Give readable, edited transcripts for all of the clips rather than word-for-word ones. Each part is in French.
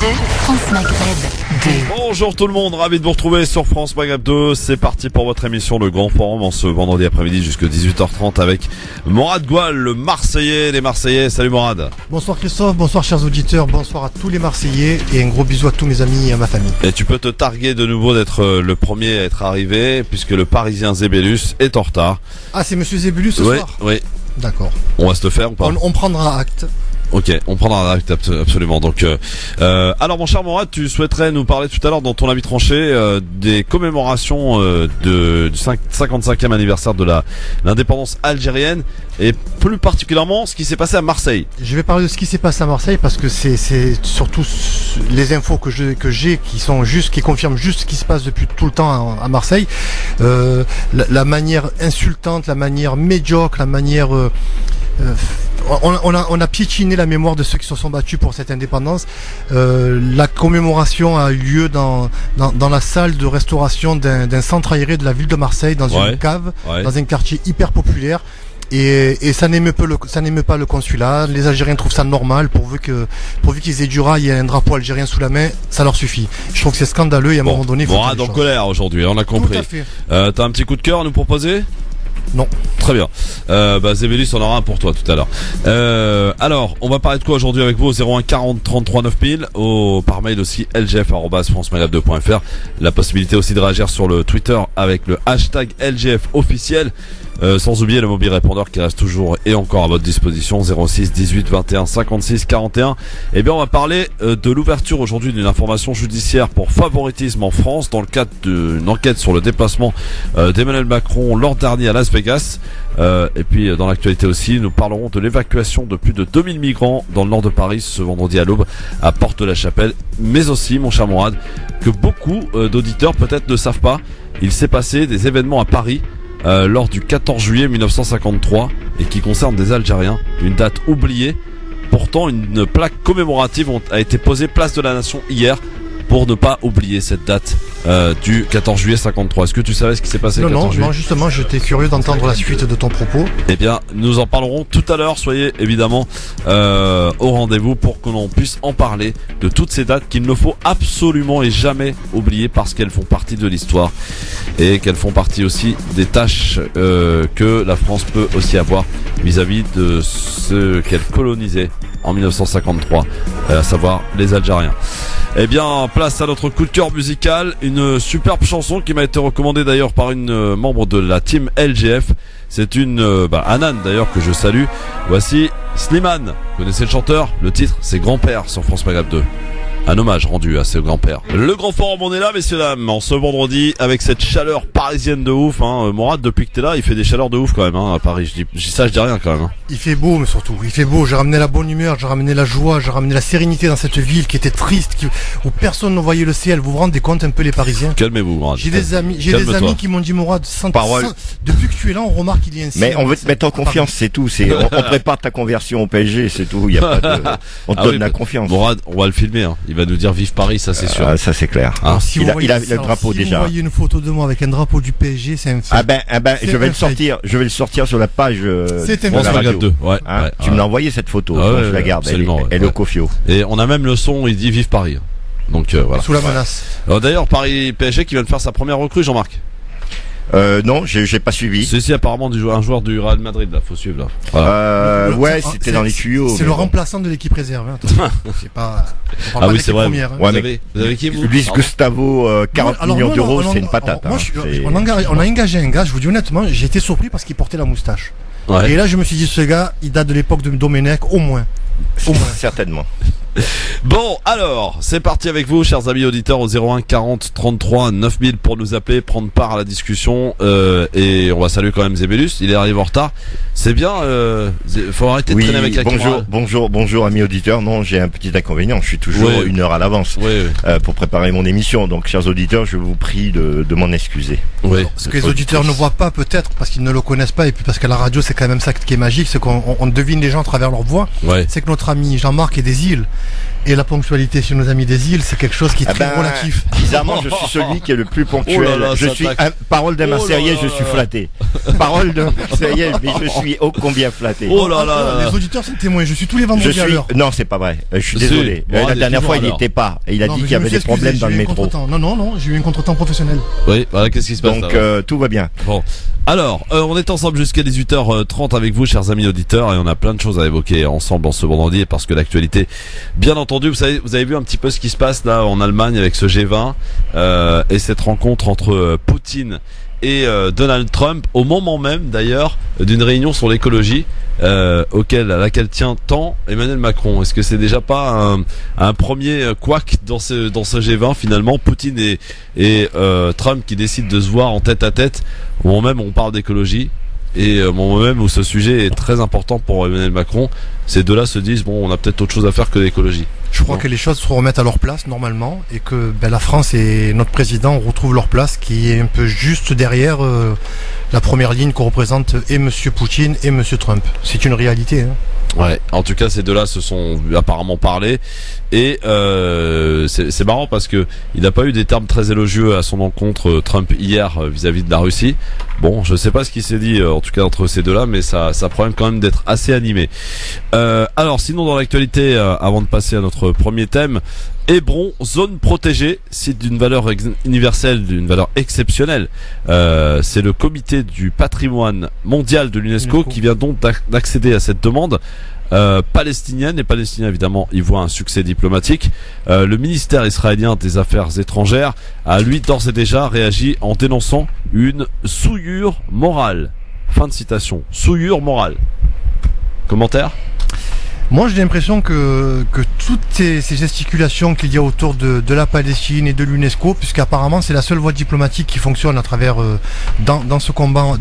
France Maghreb 2. Bonjour tout le monde, ravi de vous retrouver sur France Maghreb 2. C'est parti pour votre émission Le Grand Forum en ce vendredi après-midi jusqu'à 18h30 avec Morad Goual, le Marseillais des Marseillais. Salut Morad. Bonsoir Christophe, bonsoir chers auditeurs, bonsoir à tous les Marseillais et un gros bisou à tous mes amis et à ma famille. Et tu peux te targuer de nouveau d'être le premier à être arrivé puisque le Parisien Zébélus est en retard. Ah, c'est monsieur Zébulus ce soir ? Oui. D'accord. On va se le faire ou pas ? On prendra acte. Ok, on prendra acte absolument. Donc, alors mon cher Morad, tu souhaiterais nous parler tout à l'heure dans ton avis tranché des commémorations du 55e anniversaire de l'indépendance algérienne et plus particulièrement ce qui s'est passé à Marseille. Je vais parler de ce qui s'est passé à Marseille parce que c'est surtout les infos que j'ai qui confirment juste ce qui se passe depuis tout le temps à Marseille. La manière insultante, la manière médiocre, la manière on a piétiné la mémoire de ceux qui se sont battus pour cette indépendance. La commémoration a eu lieu dans la salle de restauration d'un centre aéré de la ville de Marseille, dans une cave, dans un quartier hyper populaire. Et ça n'émeut pas le consulat. Les Algériens trouvent ça normal, pourvu qu'ils aient du rail et un drapeau algérien sous la main, ça leur suffit. Je trouve que c'est scandaleux et à un moment donné, il faut Morad en colère aujourd'hui, on a compris. Tout à fait. T'as un petit coup de cœur à nous proposer ? Non. Très bien. Zébélus en aura un pour toi tout à l'heure. Alors, on va parler de quoi aujourd'hui avec vous au 01 40 33 9000, par mail aussi lgf@francemaghreb2.fr. La possibilité aussi de réagir sur le Twitter avec le hashtag LGF officiel. Sans oublier le mobile répondeur qui reste toujours et encore à votre disposition 06 18 21 56 41. Eh bien on va parler de l'ouverture aujourd'hui d'une information judiciaire pour favoritisme en France dans le cadre d'une enquête sur le déplacement d'Emmanuel Macron l'an dernier à Las Vegas. Et puis dans l'actualité aussi nous parlerons de l'évacuation de plus de 2000 migrants dans le nord de Paris ce vendredi à l'aube à Porte de la Chapelle. Mais aussi mon cher Morad, que beaucoup d'auditeurs peut-être ne savent pas, il s'est passé des événements à Paris lors du 14 juillet 1953 et qui concerne des Algériens, une date oubliée. Pourtant une plaque commémorative a été posée place de la Nation hier pour ne pas oublier cette date du 14 juillet 53. Est-ce que tu savais ce qui s'est passé le 14 juillet ? Non, justement, j'étais curieux d'entendre la suite de ton propos. Eh bien, nous en parlerons tout à l'heure. Soyez évidemment au rendez-vous pour que l'on puisse en parler de toutes ces dates qu'il ne faut absolument et jamais oublier parce qu'elles font partie de l'histoire et qu'elles font partie aussi des tâches que la France peut aussi avoir vis-à-vis de ceux qu'elle colonisait en 1953, à savoir les Algériens. Eh bien, place à notre coup de cœur musical, une superbe chanson qui m'a été recommandée d'ailleurs par une membre de la team LGF. C'est une Anan d'ailleurs que je salue. Voici Slimane. Vous connaissez le chanteur ? Le titre, c'est Grand-Père sur France Maghreb 2. Un hommage rendu à ce grand-père. Le Grand Forum, on est là, messieurs dames, en ce vendredi, avec cette chaleur parisienne de ouf. Morad, depuis que t'es là, il fait des chaleurs de ouf quand même à Paris. Je dis rien quand même. Il fait beau, mais surtout, il fait beau. J'ai ramené la bonne humeur, j'ai ramené la joie, j'ai ramené la sérénité dans cette ville qui était triste, où personne ne voyait le ciel. Vous vous rendez compte un peu les Parisiens ? Calmez-vous, Morad. J'ai des amis qui m'ont dit, Morad, depuis que tu es là, on remarque qu'il y a un ciel. Mais on veut te mettre en confiance, c'est tout. On prépare ta conversion au PSG, c'est tout. Il y a pas de, on te donne la confiance. Morad, on va le filmer. Il va nous dire vive Paris, ça c'est sûr. Ça c'est clair. Si il a le drapeau si déjà. Si vous voyez une photo de moi avec un drapeau du PSG, c'est un fait. Je vais le sortir sur la page c'est de la radio. 2. Tu me l'as envoyé cette photo, je la garde. Elle est au Cofio. Et on a même le son, il dit vive Paris. Donc voilà. Sous la menace. D'ailleurs Paris PSG qui vient de faire sa première recrue, Jean-Marc. Non, j'ai pas suivi. C'est apparemment un joueur du Real Madrid là, faut suivre là. Voilà. C'était dans les tuyaux. C'est le remplaçant de l'équipe réserve. C'est pas. Oui, c'est vrai. Première, vous avez qui vous ? Luis Gustavo, 40 millions d'euros, c'est une patate. On a engagé un gars. Je vous dis honnêtement, j'ai été surpris parce qu'il portait la moustache. Ouais. Et là, je me suis dit, ce gars, il date de l'époque de Domenech, au moins. Certainement. Bon, alors, c'est parti avec vous, chers amis auditeurs, au 01 40 33 9000 pour nous appeler, prendre part à la discussion. Et on va saluer quand même Zébélus, il est arrivé en retard. C'est bien, faut arrêter de traîner avec la caméra. Bonjour, amis auditeurs. Non, j'ai un petit inconvénient, je suis toujours une heure à l'avance pour préparer mon émission. Donc, chers auditeurs, je vous prie de m'en excuser. Oui. Ce que les auditeurs ne voient pas peut-être, parce qu'ils ne le connaissent pas, et puis parce qu'à la radio, c'est quand même ça qui est magique, c'est qu'on devine les gens à travers leur voix. Ouais. C'est que notre ami Jean-Marc est des îles. Et la ponctualité chez nos amis des îles, c'est quelque chose qui est très relatif. Bizarrement, je suis celui qui est le plus ponctuel. Oh là là, je suis parole d'un Marseillais, je suis flatté. Parole d'un Marseillais, mais je suis ô combien flatté. Oh là là. Les auditeurs sont témoins. Je suis tous les vendredis à l'heure. Non, c'est pas vrai. Je suis désolé. La dernière fois, il n'y était pas. Et il a dit qu'il y avait des problèmes dans le métro. Non, j'ai eu un contretemps professionnel. Oui, voilà, qu'est-ce qui se passe? Donc tout va bien. Bon. Alors, on est ensemble jusqu'à 18h30 avec vous, chers amis auditeurs, et on a plein de choses à évoquer ensemble en ce vendredi, parce que l'actualité, bien entendu, vous avez vu un petit peu ce qui se passe là en Allemagne avec ce G20 et cette rencontre entre Poutine et Donald Trump, au moment même d'ailleurs d'une réunion sur l'écologie à laquelle tient tant Emmanuel Macron. Est-ce que c'est déjà pas un premier couac dans ce G20 finalement, Poutine et Trump qui décident de se voir en tête à tête au moment même où on parle d'écologie et au moment même où ce sujet est très important pour Emmanuel Macron? Ces deux-là se disent bon, on a peut-être autre chose à faire que l'écologie. Je crois que les choses se remettent à leur place normalement et que la France et notre président retrouvent leur place qui est un peu juste derrière la première ligne qu'on représente et Monsieur Poutine et Monsieur Trump. C'est une réalité. Hein. Ouais, en tout cas ces deux-là se sont apparemment parlé et c'est marrant parce que il n'a pas eu des termes très élogieux à son encontre Trump hier vis-à-vis de la Russie. Bon, je sais pas ce qui s'est dit en tout cas entre ces deux-là, mais ça promet quand même d'être assez animé. Alors sinon dans l'actualité, avant de passer à notre premier thème, Hébron, zone protégée, site d'une valeur universelle, d'une valeur exceptionnelle. C'est le comité du patrimoine mondial de l'UNESCO qui vient donc d'accéder à cette demande palestinienne. Les Palestiniens évidemment y voient un succès diplomatique. Le ministère israélien des Affaires étrangères a lui d'ores et déjà réagi en dénonçant une souillure morale. Fin de citation. Souillure morale. Commentaire ? Moi, j'ai l'impression que toutes ces gesticulations qu'il y a autour de la Palestine et de l'UNESCO, puisqu'apparemment c'est la seule voie diplomatique qui fonctionne à travers dans ce combat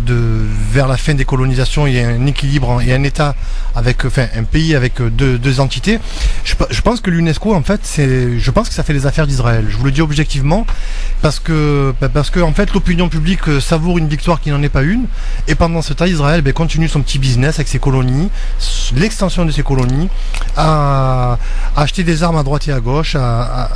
vers la fin des colonisations, il y a un équilibre et un État un pays avec deux entités. Je pense que l'UNESCO, en fait, je pense que ça fait les affaires d'Israël. Je vous le dis objectivement, parce que en fait l'opinion publique savoure une victoire qui n'en est pas une, et pendant ce temps, Israël continue son petit business avec ses colonies, l'extension de ses colonies, à acheter des armes à droite et à gauche, à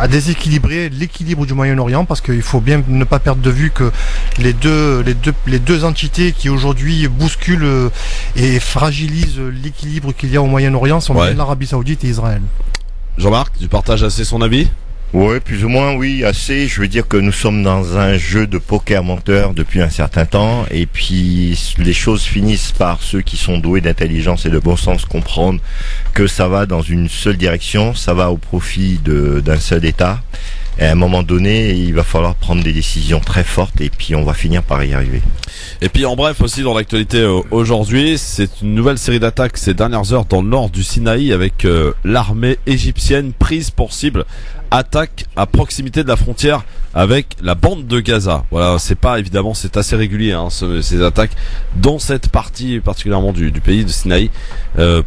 déséquilibrer l'équilibre du Moyen-Orient, parce qu'il faut bien ne pas perdre de vue que les deux entités qui aujourd'hui bousculent et fragilisent l'équilibre qu'il y a au Moyen-Orient sont bien l'Arabie Saoudite et Israël. Jean-Marc, tu partages assez son avis ? Oui, plus ou moins, oui, assez. Je veux dire que nous sommes dans un jeu de poker menteur depuis un certain temps, et puis les choses finissent par ceux qui sont doués d'intelligence et de bon sens comprendre que ça va dans une seule direction, ça va au profit d'un seul État. Et à un moment donné, il va falloir prendre des décisions très fortes, et puis on va finir par y arriver. Et puis en bref aussi dans l'actualité aujourd'hui, c'est une nouvelle série d'attaques ces dernières heures dans le nord du Sinaï avec l'armée égyptienne prise pour cible. Attaque à proximité de la frontière avec la bande de Gaza. Voilà, c'est assez régulier ces attaques dans cette partie particulièrement du pays de Sinaï,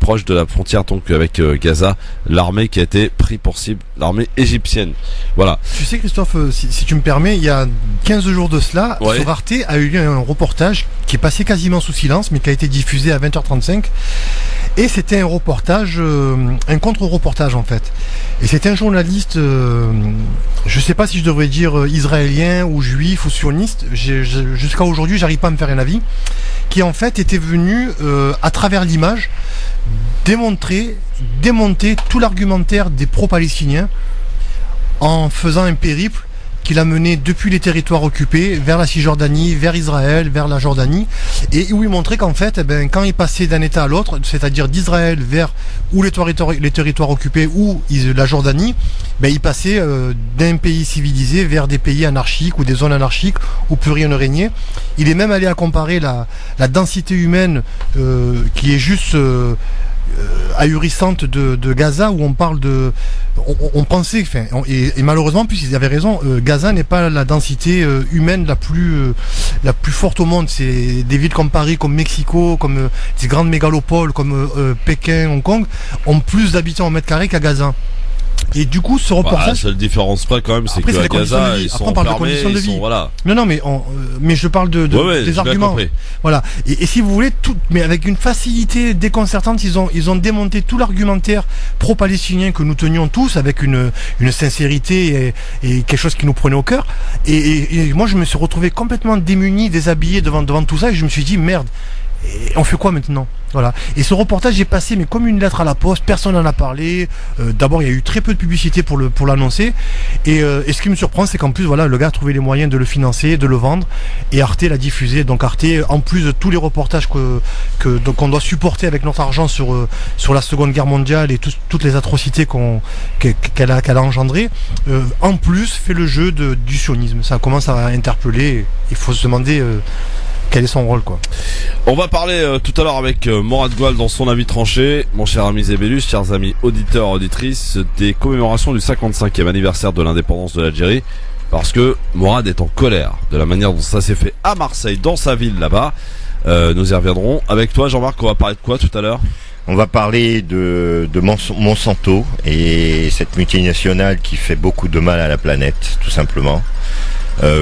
proche de la frontière donc avec Gaza. L'armée qui a été prise pour cible, l'armée égyptienne. Voilà. Tu sais Christophe, si tu me permets, il y a 15 jours de cela, sur Arte a eu lieu un reportage qui est passé quasiment sous silence, mais qui a été diffusé à 20h35. Et c'était un reportage, un contre-reportage en fait. Et c'était un journaliste, je sais pas si je devrais dire israélien ou juif ou sioniste, jusqu'à aujourd'hui j'arrive pas à me faire un avis, qui en fait était venu à travers l'image démonter tout l'argumentaire des pro-palestiniens en faisant un périple qu'il a mené depuis les territoires occupés vers la Cisjordanie, vers Israël, vers la Jordanie, et où il montrait qu'en fait, quand il passait d'un État à l'autre, c'est-à-dire d'Israël vers ou les territoires occupés ou la Jordanie, il passait d'un pays civilisé vers des pays anarchiques ou des zones anarchiques où plus rien ne régnait. Il est même allé à comparer la densité humaine qui est juste ahurissante de Gaza, où on parle on pensait, et malheureusement, plus ils avaient raison, Gaza n'est pas la densité humaine la plus forte au monde. C'est des villes comme Paris, comme Mexico, comme des grandes mégalopoles comme Pékin, Hong Kong ont plus d'habitants au mètre carré qu'à Gaza. Et du coup, ce reportage. La seule différence près quand même, c'est après, que à Gaza, ils sont fermés, de vie. voilà. Non, mais je parle des arguments. Voilà. Et si vous voulez, mais avec une facilité déconcertante, ils ont démonté tout l'argumentaire pro-palestinien que nous tenions tous avec une sincérité et quelque chose qui nous prenait au cœur. Et moi, je me suis retrouvé complètement démuni, déshabillé devant tout ça, et je me suis dit merde. Et on fait quoi maintenant? Voilà. Et ce reportage est passé mais comme une lettre à la poste, personne n'en a parlé. D'abord il y a eu très peu de publicité pour l'annoncer. Et ce qui me surprend, c'est qu'en plus voilà, le gars a trouvé les moyens de le financer, de le vendre, et Arte l'a diffusé. Donc Arte, en plus de tous les reportages qu'on doit supporter avec notre argent sur la Seconde Guerre mondiale et toutes les atrocités qu'elle a engendrées, en plus fait le jeu du sionisme. Ça commence à interpeller. Il faut se demander quel est son rôle, quoi. On va parler tout à l'heure avec Morad Goual dans son avis tranché. Mon cher ami Zébélus, chers amis auditeurs, auditrices, des commémorations du 55e anniversaire de l'indépendance de l'Algérie. Parce que Morad est en colère de la manière dont ça s'est fait à Marseille, dans sa ville là-bas. Nous y reviendrons. Avec toi, Jean-Marc, on va parler de quoi tout à l'heure? On va parler de Monsanto et cette multinationale qui fait beaucoup de mal à la planète, tout simplement.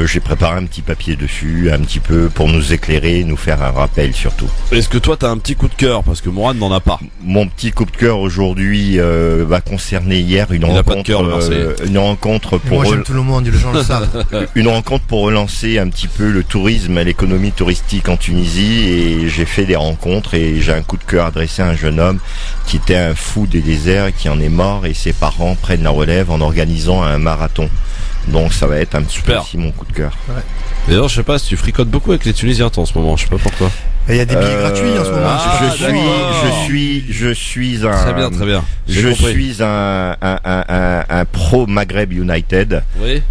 J'ai préparé un petit papier dessus, un petit peu pour nous éclairer, nous faire un rappel surtout. Est-ce que toi t'as un petit coup de cœur, parce que Morad n'en a pas? Mon petit coup de cœur aujourd'hui va concerner hier une rencontre pour moi j'aime tout le monde, les gens le savent. Une rencontre pour relancer un petit peu le tourisme et l'économie touristique en Tunisie, et j'ai fait des rencontres et j'ai un coup de cœur adressé à un jeune homme qui était un fou des déserts et qui en est mort, et ses parents prennent la relève en organisant un marathon. Donc ça va être un petit peu aussi mon coup de cœur. Ouais. D'ailleurs, je sais pas si tu fricotes beaucoup avec les Tunisiens toi, en ce moment, je sais pas pourquoi. Il y a des billets gratuits en ce moment. Je suis un. Très bien. Je suis un pro Maghreb United. Oui.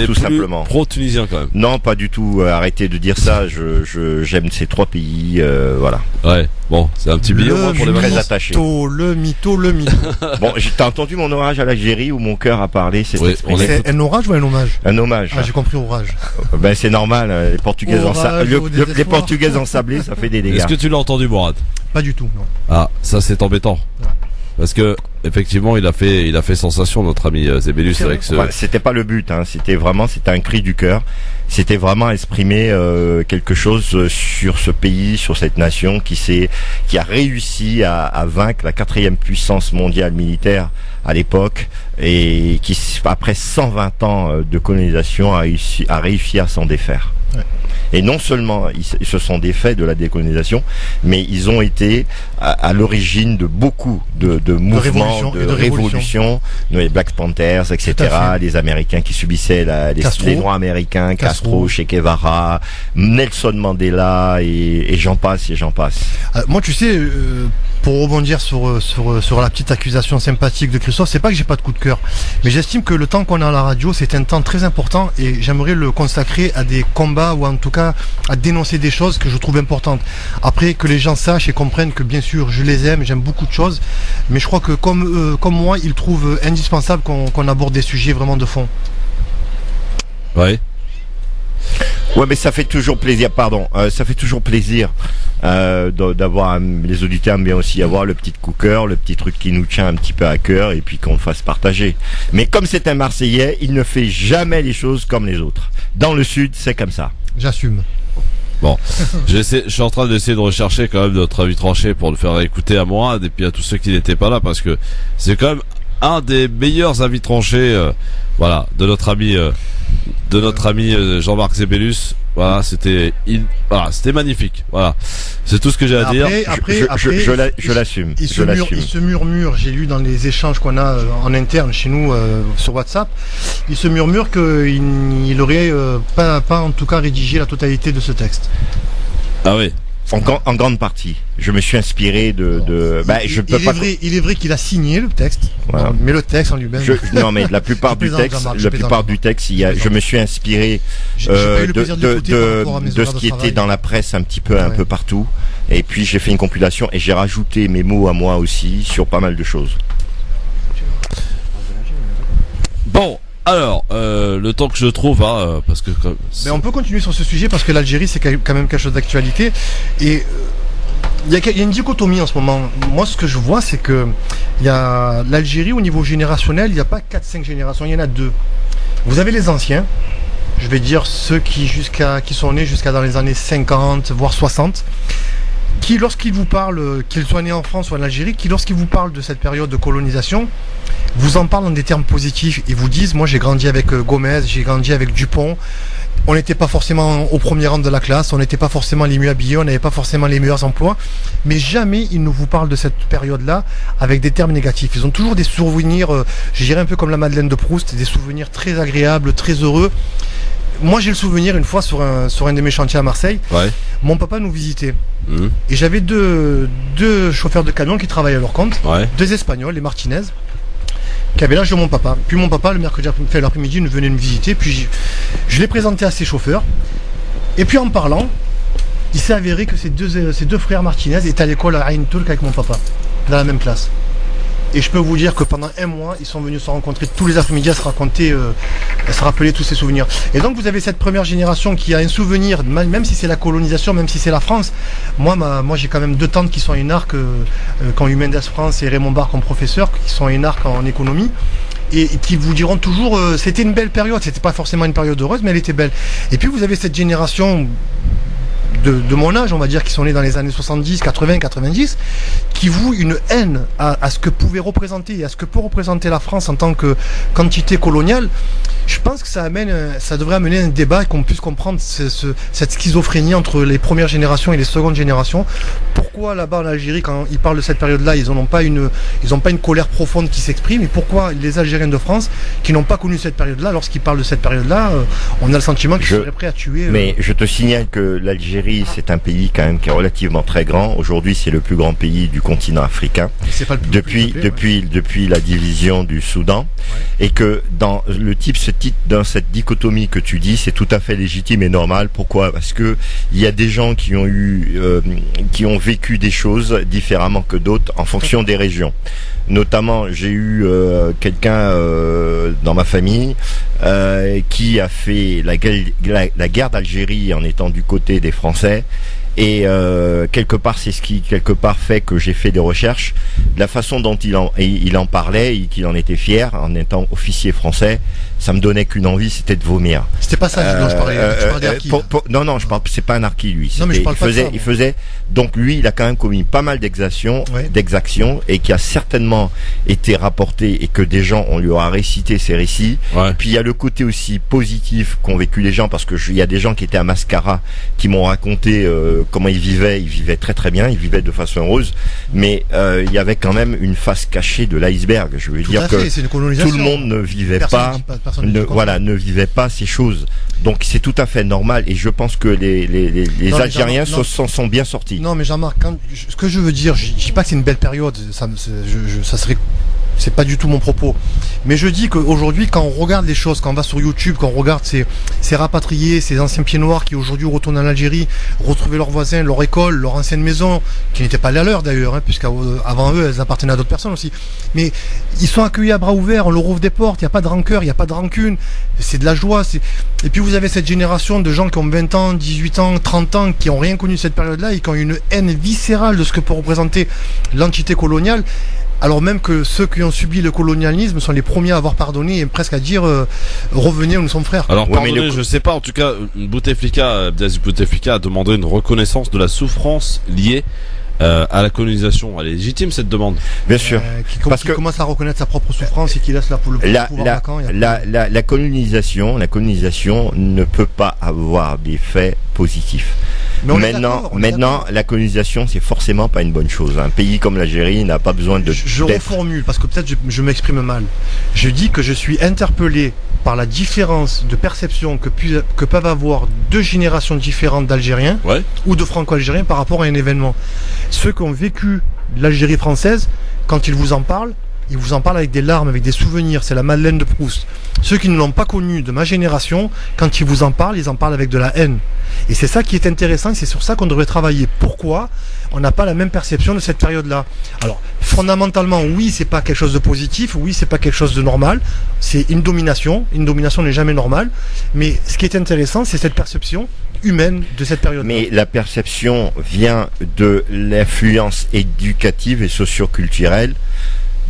Tout simplement. Pro tunisien quand même. Non, pas du tout. Arrêtez de dire ça. J'aime ces trois pays. Voilà. Ouais. Bon, c'est un petit billet pour les très attaché. Le mytho. Bon, t'as entendu mon orage à l'Algérie où mon cœur a parlé. C'est un orage ou un hommage? Un hommage. Ah, j'ai compris orage. Ben c'est normal. Les Portugaises ensablées, ça fait des dégâts. Est-ce que tu l'as entendu, Morad? Pas du tout, non. Ah, ça c'est embêtant. Ouais. Parce que effectivement, il a fait sensation, notre ami Zébélus, avec ce. Ouais, c'était pas le but, hein. C'était un cri du cœur. C'était vraiment exprimer quelque chose sur ce pays, sur cette nation qui a réussi à vaincre la 4e puissance mondiale militaire à l'époque, et qui après 120 ans de colonisation a réussi à s'en défaire. Ouais. Et non seulement ils se sont défaits de la décolonisation, mais ils ont été à l'origine de beaucoup de mouvements, de révolutions, les Black Panthers, etc., les Américains qui subissaient les Noirs américains, Castro, Che Guevara, Nelson Mandela, et j'en passe. Moi, tu sais, pour rebondir sur la petite accusation sympathique de Christophe, c'est pas que j'ai pas de coup de cœur, mais j'estime que le temps qu'on a à la radio, c'est un temps très important, et j'aimerais le consacrer à des combats, ou en tout cas à dénoncer des choses que je trouve importantes. Après, que les gens sachent et comprennent que bien sûr je les aime, j'aime beaucoup de choses, mais je crois que comme moi, ils trouvent indispensable qu'on aborde des sujets vraiment de fond. Ouais. Ouais, mais ça fait toujours plaisir, d'avoir les auditeurs, mais aussi avoir le petit coup de cœur, le petit truc qui nous tient un petit peu à cœur, et puis qu'on le fasse partager. Mais comme c'est un Marseillais, il ne fait jamais les choses comme les autres. Dans le Sud, c'est comme ça. J'assume. Bon, je suis en train d'essayer de rechercher quand même notre avis tranché pour le faire écouter à Morad et puis à tous ceux qui n'étaient pas là, parce que c'est quand même un des meilleurs avis tranchés, voilà, de notre ami Jean-Marc Zébélus. Voilà, c'était magnifique. Voilà, c'est tout ce que j'ai à dire. Je l'assume. Il se murmure. J'ai lu dans les échanges qu'on a en interne chez nous sur WhatsApp, il se murmure qu'il aurait pas en tout cas rédigé la totalité de ce texte. Ah oui. En grande partie. Je me suis inspiré il est vrai qu'il a signé le texte, voilà. Mais le texte en lui-même. Non, mais la plupart du texte, je me suis inspiré de ce qui était dans la presse un peu partout. Et puis j'ai fait une compilation et j'ai rajouté mes mots à moi aussi sur pas mal de choses. Bon. Alors, le temps que je trouve, parce que... Mais on peut continuer sur ce sujet, parce que l'Algérie, c'est quand même quelque chose d'actualité. Et il y a une dichotomie en ce moment. Moi, ce que je vois, c'est que il y a l'Algérie au niveau générationnel, il n'y a pas 4-5 générations, il y en a 2. Vous avez les anciens, je vais dire ceux qui sont nés jusqu'à dans les années 50, voire 60, qui lorsqu'ils vous parlent, qu'ils soient nés en France ou en Algérie, qui lorsqu'ils vous parlent de cette période de colonisation, vous en parlent dans des termes positifs. Ils vous disent, moi j'ai grandi avec Gomez, j'ai grandi avec Dupont. On n'était pas forcément au premier rang de la classe, on n'était pas forcément les mieux habillés, on n'avait pas forcément les meilleurs emplois, mais jamais ils ne vous parlent de cette période-là avec des termes négatifs. Ils ont toujours des souvenirs, je dirais un peu comme la Madeleine de Proust, des souvenirs très agréables, très heureux. Moi j'ai le souvenir une fois sur un de mes chantiers à Marseille, mon papa nous visitait. Et j'avais deux chauffeurs de camion qui travaillaient à leur compte, 2 Espagnols, les Martinez, qui avaient l'âge de mon papa. Puis mon papa, le mercredi l'après-midi, venait me visiter, puis je l'ai présenté à ses chauffeurs. Et puis en parlant, il s'est avéré que ces deux frères Martinez étaient à l'école à Ain Turk avec mon papa, dans la même classe. Et je peux vous dire que pendant 1 mois, ils sont venus se rencontrer tous les après-midi à se raconter, à se rappeler tous ces souvenirs. Et donc vous avez cette première génération qui a un souvenir, même si c'est la colonisation, même si c'est la France. Moi j'ai quand même 2 tantes qui sont énarques, qui ont eu Mendes France et Raymond Barre comme professeurs, qui sont énarques en économie. Et qui vous diront toujours, c'était une belle période, c'était pas forcément une période heureuse, mais elle était belle. Et puis vous avez cette génération de mon âge, on va dire, qui sont nés dans les années 70, 80, 90, qui vouent une haine à ce que pouvait représenter et à ce que peut représenter la France en tant que quantité coloniale. Je pense que ça devrait amener un débat et qu'on puisse comprendre cette schizophrénie entre les premières générations et les secondes générations. Pourquoi là-bas en Algérie, quand ils parlent de cette période-là, ils n'ont pas une colère profonde qui s'exprime, et pourquoi les Algériens de France, qui n'ont pas connu cette période-là, lorsqu'ils parlent de cette période-là, on a le sentiment qu'ils seraient prêts à tuer. Mais je te signale que l'Algérie, c'est un pays quand même qui est relativement très grand. Aujourd'hui, c'est le plus grand pays du continent africain. C'est pas le plus depuis la division du Soudan, et que dans cette dichotomie que tu dis, c'est tout à fait légitime et normal. Pourquoi ? Parce que il y a des gens qui ont vécu des choses différemment que d'autres en fonction des régions. Notamment, j'ai eu quelqu'un dans ma famille qui a fait la guerre d'Algérie en étant du côté des Français. Et quelque part, c'est ce qui fait que j'ai fait des recherches. De la façon dont il en parlait et qu'il en était fier en étant officier français, ça me donnait qu'une envie, c'était de vomir. C'était pas ça dont je parlais. Je parlais d'Arki. Non, je parle. C'est pas un Arki, lui. Non, mais je parle pas de ça. Il faisait. Donc lui, il a quand même commis pas mal d'exactions, et qui a certainement été rapporté, et que des gens, on lui aura récité ces récits. Puis il y a le côté aussi positif qu'ont vécu les gens, parce que il y a des gens qui étaient à Mascara qui m'ont raconté comment ils vivaient très très bien, ils vivaient de façon heureuse, mais il y avait quand même une face cachée de l'iceberg. Je veux dire que tout le monde ne vivait ne vivait pas ces choses. Donc c'est tout à fait normal, et je pense que les Algériens s'en sont bien sortis. Non mais Jean-Marc, ce que je veux dire, je dis pas que c'est une belle période, c'est pas du tout mon propos. Mais je dis qu'aujourd'hui, quand on regarde les choses, quand on va sur YouTube, quand on regarde ces rapatriés, ces anciens pieds noirs qui aujourd'hui retournent en Algérie, retrouver leurs voisins, leur école, leur ancienne maison, qui n'étaient pas la leur d'ailleurs, puisqu'avant eux, elles appartenaient à d'autres personnes aussi. Mais ils sont accueillis à bras ouverts, on leur ouvre des portes, il n'y a pas de rancœur, il n'y a pas de rancune, c'est de la joie. Et puis vous avez cette génération de gens qui ont 20 ans, 18 ans, 30 ans, qui n'ont rien connu de cette période-là, et qui ont une haine viscérale de ce que peut représenter l'entité coloniale. Alors même que ceux qui ont subi le colonialisme sont les premiers à avoir pardonné et presque à dire revenez, nous sommes frères. Alors pardonnez, je sais pas, en tout cas, Abdelaziz Bouteflika a demandé une reconnaissance de la souffrance liée à la colonisation. Elle est légitime, cette demande. Bien sûr. Parce qu'il commence à reconnaître sa propre souffrance et qu'il laisse le pouvoir vacant. La colonisation ne peut pas avoir d'effet positif. Maintenant, la colonisation, c'est forcément pas une bonne chose. Un pays comme l'Algérie n'a pas besoin de... Je reformule, parce que peut-être je m'exprime mal. Je dis que je suis interpellé par la différence de perception que peuvent avoir 2 générations différentes d'Algériens ou de Franco-Algériens par rapport à un événement. Ceux qui ont vécu l'Algérie française, quand ils vous en parlent, ils vous en parlent avec des larmes, avec des souvenirs. C'est la Madeleine de Proust. Ceux qui ne l'ont pas connu de ma génération, quand ils vous en parlent, ils en parlent avec de la haine. Et c'est ça qui est intéressant, c'est sur ça qu'on devrait travailler. Pourquoi on n'a pas la même perception de cette période-là? Alors, fondamentalement, oui, c'est pas quelque chose de positif, oui, c'est pas quelque chose de normal, c'est une domination. Une domination n'est jamais normale. Mais ce qui est intéressant, c'est cette perception humaine de cette période. Mais la perception vient de l'influence éducative et socio-culturelle.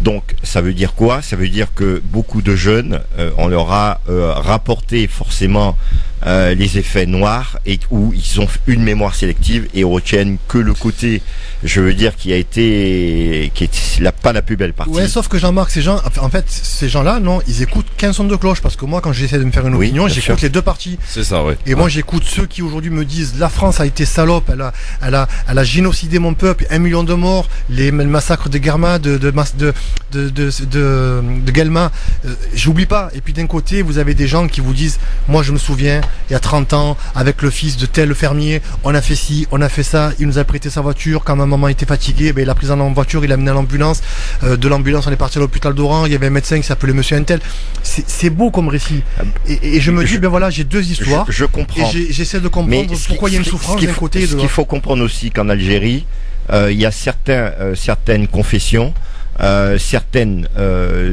Donc ça veut dire quoi? Ça veut dire que beaucoup de jeunes, on leur a rapporté forcément les effets noirs et où ils ont une mémoire sélective et retiennent que le côté, je veux dire, qui est pas la plus belle partie. Ouais, sauf que Jean-Marc, ces gens-là, non, ils écoutent qu'un son de cloche, parce que moi, quand j'essaie de me faire une opinion, j'écoute les deux parties. C'est ça, ouais. Et moi, j'écoute ceux qui aujourd'hui me disent, la France a été salope, elle a génocidé mon peuple, 1 million de morts, le massacre de Guerma, de Guelma, j'oublie pas. Et puis d'un côté, vous avez des gens qui vous disent, moi, je me souviens, il y a 30 ans, avec le fils de tel fermier, on a fait ci, on a fait ça, il nous a prêté sa voiture, quand ma maman était fatiguée, il a pris en voiture, il l'a amené à l'ambulance, de l'ambulance on est parti à l'hôpital d'Oran, il y avait un médecin qui s'appelait Monsieur Intel. C'est beau comme récit. Et je me dis, j'ai deux histoires. Je comprends. Et j'essaie de comprendre pourquoi il y a une souffrance d'un côté et de l'autre. Ce qu'il faut comprendre aussi qu'en Algérie, il y a certaines confessions, certaines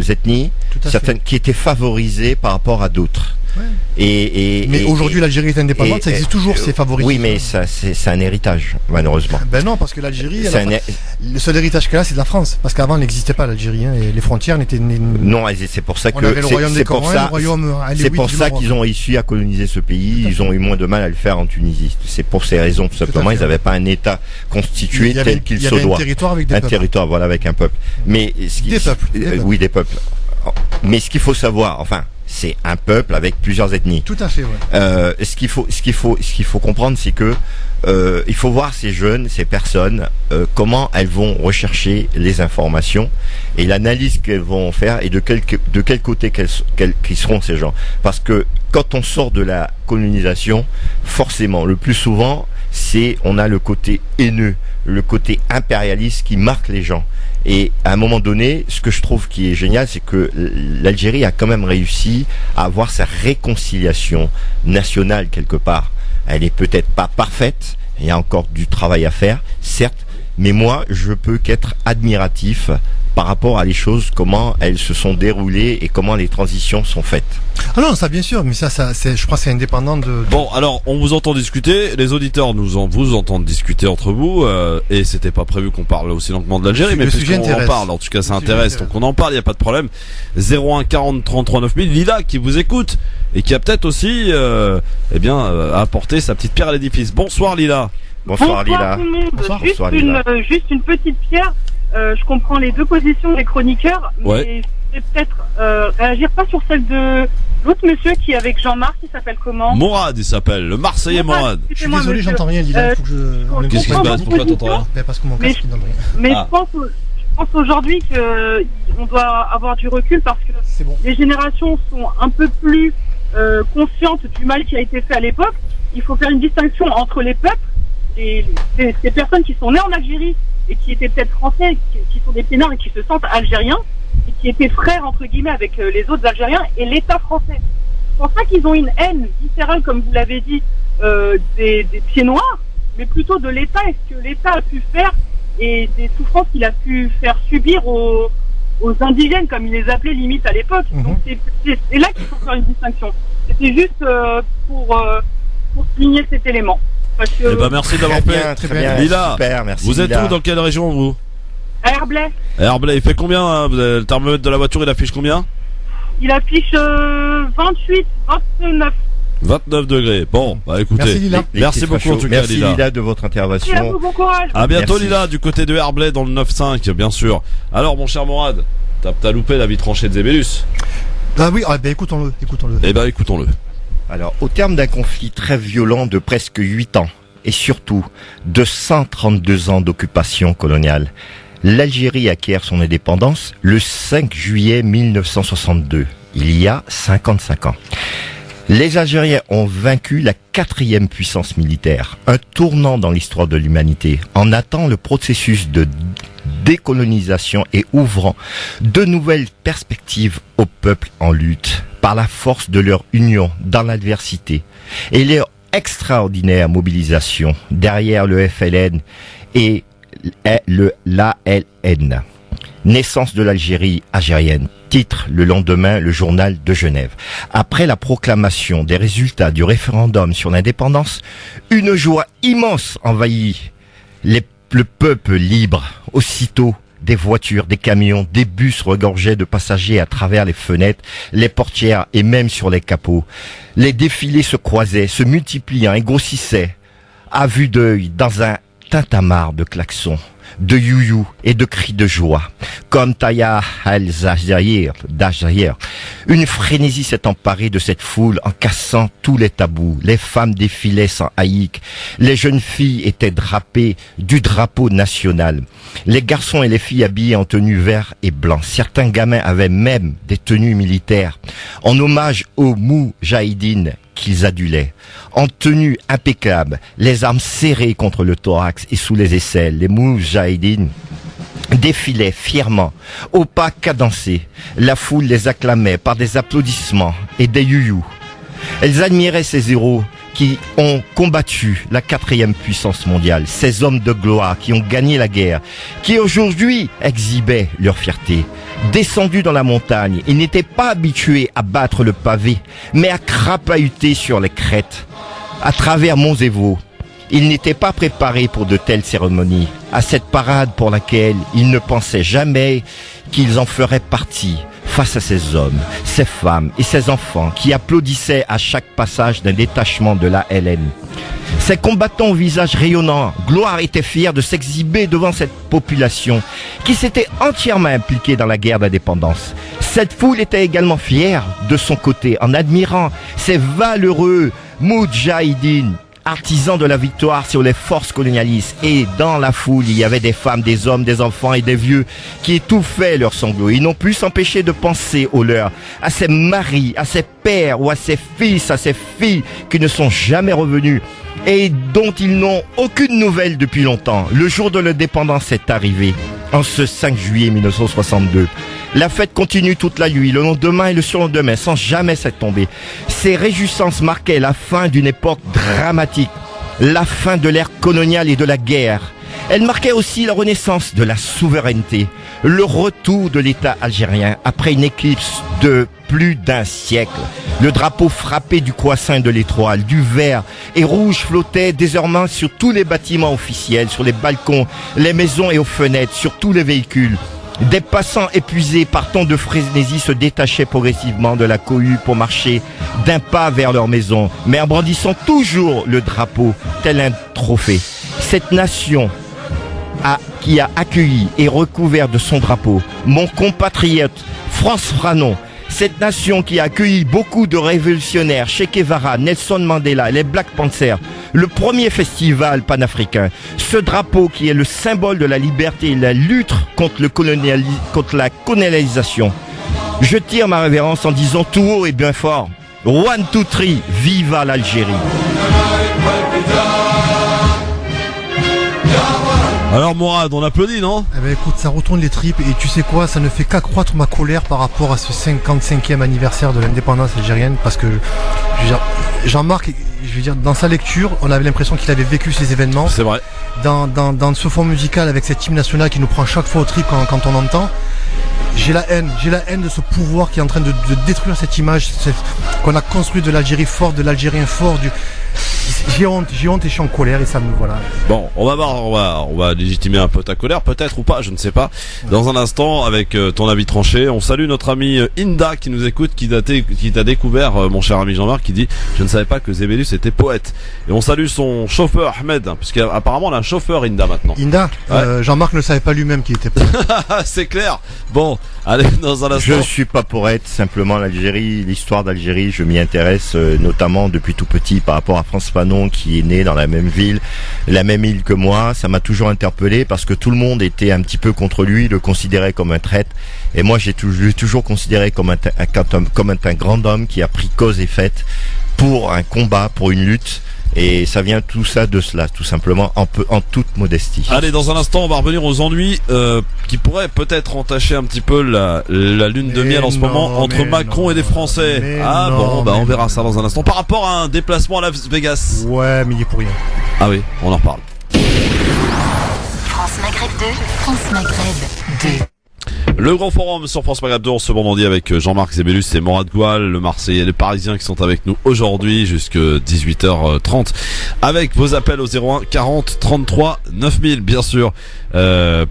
ethnies, qui étaient favorisées par rapport à d'autres. Ouais. Mais aujourd'hui l'Algérie est indépendante, ça existe toujours ces favoritismes. Oui, mais ça c'est un héritage, malheureusement. Ben non, parce que l'Algérie, le seul héritage qu'elle a, c'est de la France, parce qu'avant elle n'existait pas l'Algérie, et les frontières n'étaient. Non, c'est pour ça que c'est pour ça qu'ils ont réussi à coloniser ce pays. Ils ont eu moins de mal à le faire en Tunisie. C'est pour ces raisons, tout simplement. Ils n'avaient pas un État constitué tel qu'il se doit. Un territoire avec des peuples. Un territoire, voilà, avec un peuple. Mais des peuples. Oui, des peuples. Mais ce qu'il faut savoir, c'est un peuple avec plusieurs ethnies. Tout à fait, ouais. Ce qu'il faut comprendre, c'est que il faut voir ces jeunes, ces personnes, comment elles vont rechercher les informations et l'analyse qu'elles vont faire et de quel côté qu'ils seront ces gens. Parce que quand on sort de la colonisation, forcément, le plus souvent, on a le côté haineux, le côté impérialiste qui marque les gens. Et à un moment donné, ce que je trouve qui est génial, c'est que l'Algérie a quand même réussi à avoir sa réconciliation nationale quelque part. Elle est peut-être pas parfaite, il y a encore du travail à faire, certes, mais moi, je peux qu'être admiratif par rapport à les choses, comment elles se sont déroulées et comment les transitions sont faites. Ah non, ça bien sûr, mais ça je crois que c'est indépendant de... Bon, alors, on vous entend discuter, les auditeurs vous entendent discuter entre vous, et c'était pas prévu qu'on parle aussi longuement de l'Algérie, mais puisqu'on en parle, en tout cas ça intéresse, donc on en parle, il n'y a pas de problème. 01 40 33 9000, Lila qui vous écoute, et qui a peut-être aussi, apporté sa petite pierre à l'édifice. Bonsoir Lila. Bonsoir Lila. Tout le monde. Bonsoir, Lila. Juste une petite pierre. Je comprends les deux positions des chroniqueurs, mais c'est peut-être réagir pas sur celle de l'autre monsieur qui est avec Jean-Marc, il s'appelle comment? Mourad, il s'appelle, le Marseillais Mourad. Je suis désolé, j'entends rien, Lila. Qu'est-ce qui se passe? Pourquoi t'entends rien? Parce que mon casque il donne rien. Mais je pense aujourd'hui qu'on doit avoir du recul parce que les générations sont un peu plus conscientes du mal qui a été fait à l'époque. Il faut faire une distinction entre les peuples, ces personnes qui sont nées en Algérie et qui étaient peut-être français, qui sont des peinards et qui se sentent algériens, et qui étaient frères, entre guillemets, avec les autres Algériens, et l'État français. C'est pour ça qu'ils ont une haine viscérale, comme vous l'avez dit, des pieds noirs, mais plutôt de l'État, et ce que l'État a pu faire, et des souffrances qu'il a pu faire subir aux indigènes, comme il les appelait limite à l'époque. Donc c'est là qu'il faut faire une distinction. C'était juste pour souligner cet élément. Merci d'avoir fait. Très bien. Lila, super, merci. Vous êtes où, dans quelle région vous? À Herblay. Herblay, il fait combien hein? Le thermomètre de la voiture, il affiche combien? Il affiche 28, 29. 29 degrés. Bon, écoutez. Merci Lila. Merci beaucoup en tout cas, Merci Lila de votre intervention. Merci à vous, bon courage. À bientôt Merci. Lila, du côté de Herblay dans le 9-5, bien sûr. Alors mon cher Mourad, t'as loupé la vie tranchée de Zébélus. Ah oui, écoutons-le. Écoutons-le. Alors, au terme d'un conflit très violent de presque 8 ans, et surtout de 132 ans d'occupation coloniale, l'Algérie acquiert son indépendance le 5 juillet 1962, il y a 55 ans. Les Algériens ont vaincu la 4e puissance militaire, un tournant dans l'histoire de l'humanité, en attendant le processus de décolonisation et ouvrant de nouvelles perspectives au peuple en lutte par la force de leur union dans l'adversité et leur extraordinaire mobilisation derrière le FLN et l'ALN. Naissance de l'Algérie algérienne. Titre le lendemain le journal de Genève. Après la proclamation des résultats du référendum sur l'indépendance, une joie immense envahit le peuple libre. Aussitôt, des voitures, des camions, des bus regorgeaient de passagers à travers les fenêtres, les portières et même sur les capots. Les défilés se croisaient, se multipliaient et grossissaient à vue d'œil dans un tintamarre de klaxons, de you-you et de cris de joie. Comme Taya al-Zahir, une frénésie s'est emparée de cette foule en cassant tous les tabous. Les femmes défilaient sans haïk. Les jeunes filles étaient drapées du drapeau national. Les garçons et les filles habillés en tenues vert et blanc. Certains gamins avaient même des tenues militaires. En hommage aux moudjahidines qu'ils adulaient. En tenue impeccable, les armes serrées contre le thorax et sous les aisselles, les moudjahidines défilaient fièrement, au pas cadencé. La foule les acclamait par des applaudissements et des you-you. Elles admiraient ces héros qui ont combattu la 4e puissance mondiale, ces hommes de gloire qui ont gagné la guerre, qui aujourd'hui exhibaient leur fierté. Descendus dans la montagne, ils n'étaient pas habitués à battre le pavé, mais à crapahuter sur les crêtes, à travers monts et vaux. Ils n'étaient pas préparés pour de telles cérémonies, à cette parade pour laquelle ils ne pensaient jamais qu'ils en feraient partie, face à ces hommes, ces femmes et ces enfants qui applaudissaient à chaque passage d'un détachement de la LN. Ces combattants au visage rayonnant, Gloire était fier de s'exhiber devant cette population qui s'était entièrement impliquée dans la guerre d'indépendance. Cette foule était également fière de son côté en admirant ces valeureux moudjahidines, artisans de la victoire sur les forces colonialistes. Et dans la foule, il y avait des femmes, des hommes, des enfants et des vieux qui étouffaient leurs sanglots. Ils n'ont pu s'empêcher de penser aux leurs, à ces maris, à ces pères ou à ces fils, à ces filles qui ne sont jamais revenus et dont ils n'ont aucune nouvelle depuis longtemps. Le jour de l'indépendance est arrivé, en ce 5 juillet 1962. La fête continue toute la nuit, le lendemain et le surlendemain, sans jamais s'être tombée. Ces réjouissances marquaient la fin d'une époque dramatique, la fin de l'ère coloniale et de la guerre. Elles marquaient aussi la renaissance de la souveraineté, le retour de l'État algérien après une éclipse de plus d'un siècle. Le drapeau frappé du croissant et de l'étoile, du vert et rouge flottait désormais sur tous les bâtiments officiels, sur les balcons, les maisons et aux fenêtres, sur tous les véhicules. Des passants épuisés par tant de frénésie se détachaient progressivement de la cohue pour marcher d'un pas vers leur maison, mais en brandissant toujours le drapeau, tel un trophée. Cette nation qui a accueilli et recouvert de son drapeau mon compatriote France Franon, cette nation qui a accueilli beaucoup de révolutionnaires, Che Guevara, Nelson Mandela, les Black Panthers, le premier festival panafricain, ce drapeau qui est le symbole de la liberté et la lutte contre la colonialisation. Je tire ma révérence en disant tout haut et bien fort, 1, 2, 3, viva l'Algérie. Alors Mourad, on applaudit, non? Eh ben écoute, ça retourne les tripes et tu sais quoi, ça ne fait qu'accroître ma colère par rapport à ce 55e anniversaire de l'indépendance algérienne, parce que Jean-Marc, je veux dire, dans sa lecture, on avait l'impression qu'il avait vécu ces événements. C'est vrai. Dans ce fond musical avec cette hymne nationale qui nous prend chaque fois au trip quand on entend. J'ai la haine de ce pouvoir qui est en train de détruire cette image qu'on a construit de l'Algérie forte, de l'Algérien fort. J'ai honte et je suis en colère et ça me voilà. Bon, on va voir, on va légitimer un peu ta colère, peut-être ou pas, je ne sais pas. Dans un instant, avec ton avis tranché, on salue notre ami Inda qui nous écoute, qui t'a découvert, mon cher ami Jean-Marc, qui dit je ne savais pas que Zébélus était poète. Et on salue son chauffeur Ahmed, puisqu'apparemment on a un chauffeur Inda maintenant. Inda, ouais. Jean-Marc ne savait pas lui-même qu'il était poète. C'est clair. Bon, allez, dans un instant. Je suis pas poète, simplement l'Algérie, l'histoire d'Algérie, je m'y intéresse notamment depuis tout petit par rapport à France Fanon qui est né dans la même ville, la même île que moi. Ça m'a toujours interpellé parce que tout le monde était un petit peu contre lui, le considérait comme un traître. Et moi, je l'ai toujours considéré comme un grand homme qui a pris cause et fait pour un combat, pour une lutte. Et ça vient tout ça de cela, tout simplement, en toute modestie. Allez, dans un instant, on va revenir aux ennuis qui pourraient peut-être entacher un petit peu la lune de miel en ce moment entre Macron et les Français. On verra ça dans un instant. Par rapport à un déplacement à Las Vegas. Ouais, mais il est pour rien. Ah oui, on en reparle. France Maghreb 2, France Maghreb 2. Le grand forum sur France Maghreb 2 ce vendredi avec Jean-Marc Zébélus et Morad Goual, le Marseillais et les Parisiens qui sont avec nous aujourd'hui jusque 18h30 avec vos appels au 01 40 33 9000 bien sûr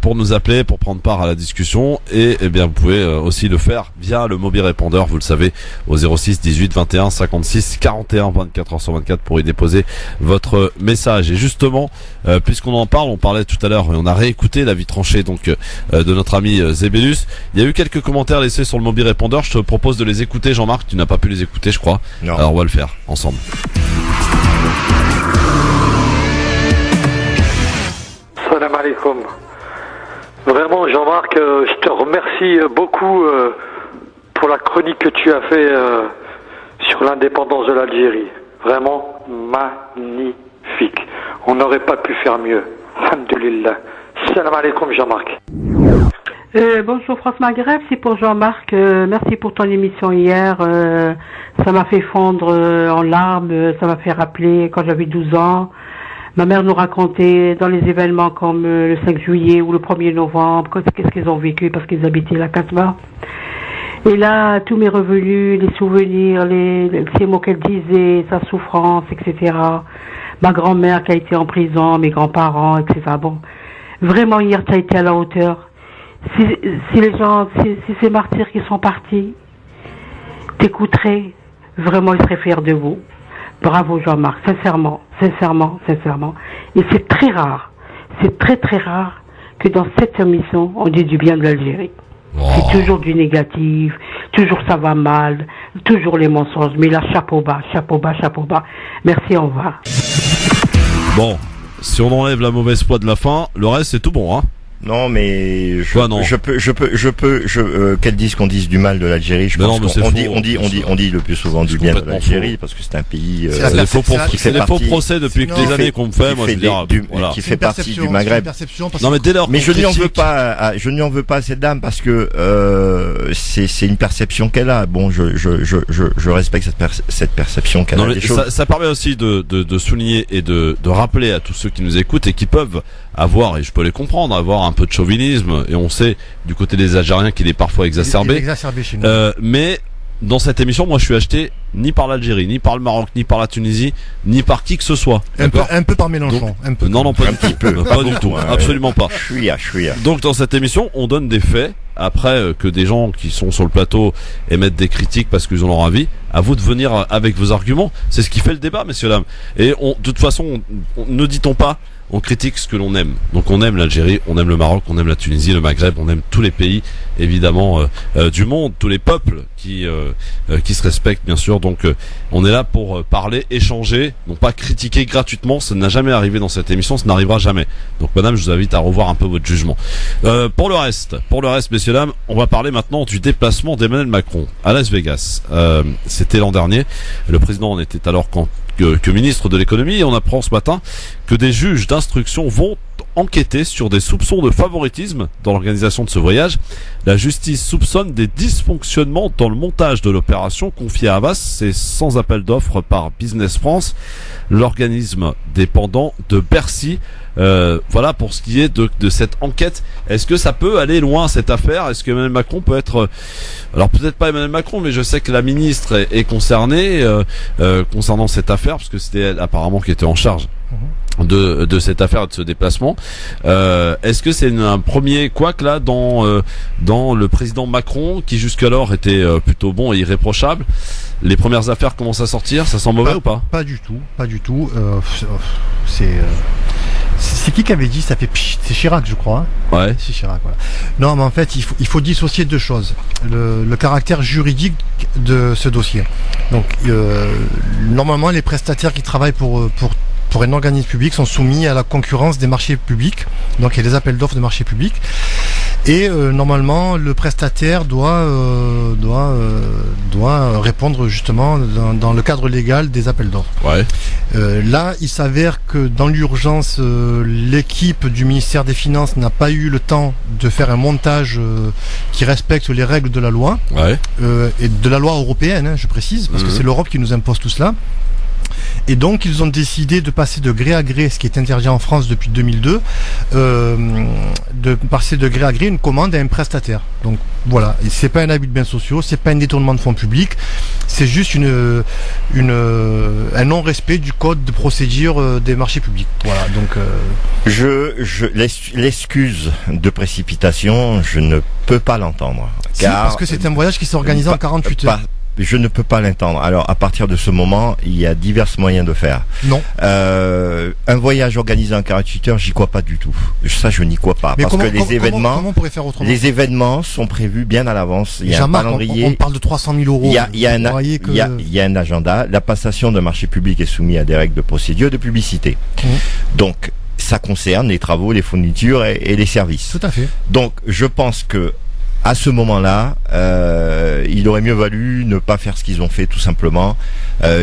pour nous appeler, pour prendre part à la discussion et bien vous pouvez aussi le faire via le mobile répondeur, vous le savez, au 06 18 21 56 41 24h/24 pour y déposer votre message. Et justement, puisqu'on en parle, on parlait tout à l'heure et on a réécouté l'avis tranché donc de notre ami Zébélus. Il y a eu quelques commentaires laissés sur le mobile répondeur. Je te propose de les écouter, Jean-Marc. Tu n'as pas pu les écouter, je crois. Non. Alors on va le faire ensemble. Salam alaikum. Vraiment, Jean-Marc, je te remercie beaucoup pour la chronique que tu as fait sur l'indépendance de l'Algérie. Vraiment magnifique. On n'aurait pas pu faire mieux. Alhamdulillah. Salam alaikum, Jean-Marc. Bonjour France Maghreb, c'est pour Jean-Marc. Merci pour ton émission hier. Ça m'a fait fondre en larmes. Ça m'a fait rappeler quand j'avais 12 ans. Ma mère nous racontait dans les événements comme le 5 juillet ou le 1er novembre, qu'est-ce qu'ils ont vécu parce qu'ils habitaient la Casbah. Et là, tout m'est revenu, les souvenirs, ces mots qu'elle disait, sa souffrance, etc. Ma grand-mère qui a été en prison, mes grands-parents, etc. Bon, vraiment hier, tu as été à la hauteur. Si les gens, si ces martyrs qui sont partis t'écouteraient, vraiment ils seraient fiers de vous. Bravo Jean-Marc, sincèrement. Et c'est très rare, c'est très très rare que dans cette émission on dit du bien de l'Algérie. Oh. C'est toujours du négatif, toujours ça va mal, toujours les mensonges. Mais là, chapeau bas. Merci, au revoir. Bon, si on enlève la mauvaise foi de la fin, le reste c'est tout bon, hein. Non, mais qu'elle dise qu'on dise du mal de l'Algérie, je pense qu'on dit le plus souvent du bien de l'Algérie parce que c'est un pays c'est les faux procès depuis des années qu'on me fait, moi je veux dire voilà, qui fait partie du Maghreb. Non mais dès lors mais je n'y en veux pas à cette dame parce que c'est une perception qu'elle a. Bon, je respecte cette perception qu'elle a des choses. Ça permet aussi de souligner et de rappeler à tous ceux qui nous écoutent et qui peuvent avoir, et je peux les comprendre, avoir un peu de chauvinisme, et on sait du côté des Algériens qu'il est parfois exacerbé. Il est exacerbé chez nous. Mais dans cette émission, moi je suis acheté ni par l'Algérie, ni par le Maroc, ni par la Tunisie, ni par qui que ce soit. Un peu par Mélenchon. Donc, un peu. Non, pas du tout. Pas du tout. Absolument pas. Chouïa. Donc dans cette émission, on donne des faits. Après que des gens qui sont sur le plateau émettent des critiques parce qu'ils ont leur avis, à vous de venir avec vos arguments. C'est ce qui fait le débat, messieurs dames. Et de toute façon, ne dit-on pas, on critique ce que l'on aime. Donc on aime l'Algérie, on aime le Maroc, on aime la Tunisie, le Maghreb, on aime tous les pays évidemment du monde, tous les peuples qui se respectent bien sûr. Donc on est là pour parler, échanger, non pas critiquer gratuitement. Ça n'a jamais arrivé dans cette émission, ça n'arrivera jamais. Donc madame, je vous invite à revoir un peu votre jugement. Pour le reste, messieurs dames, on va parler maintenant du déplacement d'Emmanuel Macron à Las Vegas. C'était l'an dernier. Le président en était alors que ministre de l'économie, et on apprend ce matin que des juges d'instruction vont enquêter sur des soupçons de favoritisme dans l'organisation de ce voyage. La justice soupçonne des dysfonctionnements dans le montage de l'opération confiée à Havas. C'est sans appel d'offres par Business France, l'organisme dépendant de Bercy. Voilà pour ce qui est de cette enquête. Est-ce que ça peut aller loin cette affaire? Est-ce que Emmanuel Macron peut être... Alors peut-être pas Emmanuel Macron, mais je sais que la ministre est concernée concernant cette affaire, parce que c'était elle apparemment qui était en charge de cette affaire, de ce déplacement. Est-ce que c'est un premier couac là dans le président Macron, qui jusqu'alors était plutôt bon et irréprochable? Les premières affaires commencent à sortir, ça sent mauvais ou pas? Pas du tout. C'est qui avait dit ça fait pchit, c'est Chirac je crois. Hein, ouais. C'est Chirac, voilà. Non mais en fait il faut dissocier deux choses. Le caractère juridique de ce dossier. Donc normalement les prestataires qui travaillent pour un organisme public sont soumis à la concurrence des marchés publics. Donc il y a des appels d'offres de marchés publics. Et normalement le prestataire doit répondre justement dans le cadre légal des appels d'offres. Ouais. Là il s'avère que dans l'urgence l'équipe du ministère des Finances n'a pas eu le temps de faire un montage qui respecte les règles de la loi. Ouais. Et de la loi européenne, hein, je précise, parce que c'est l'Europe qui nous impose tout cela. Et donc ils ont décidé de passer de gré à gré, ce qui est interdit en France depuis 2002, de passer de gré à gré une commande à un prestataire. Donc voilà, et c'est pas un abus de biens sociaux, c'est pas un détournement de fonds publics, c'est juste un non-respect du code de procédure des marchés publics. Voilà, donc l'excuse de précipitation, je ne peux pas l'entendre. Si, parce que c'est un voyage qui s'est organisé en 48 heures. Je ne peux pas l'entendre. Alors, à partir de ce moment, il y a divers moyens de faire. Non. Un voyage organisé en 48 heures, j'y crois pas du tout. Ça, je n'y crois pas. Mais parce que les événements, comment on pourrait faire autrement ? Les événements sont prévus bien à l'avance. Il y a un calendrier. On parle de 300 000 euros. Il y a un agenda. La passation d'un marché public est soumise à des règles de procédure de publicité. Donc, ça concerne les travaux, les fournitures et les services. Tout à fait. Donc, je pense que à ce moment-là, il aurait mieux valu ne pas faire ce qu'ils ont fait, tout simplement,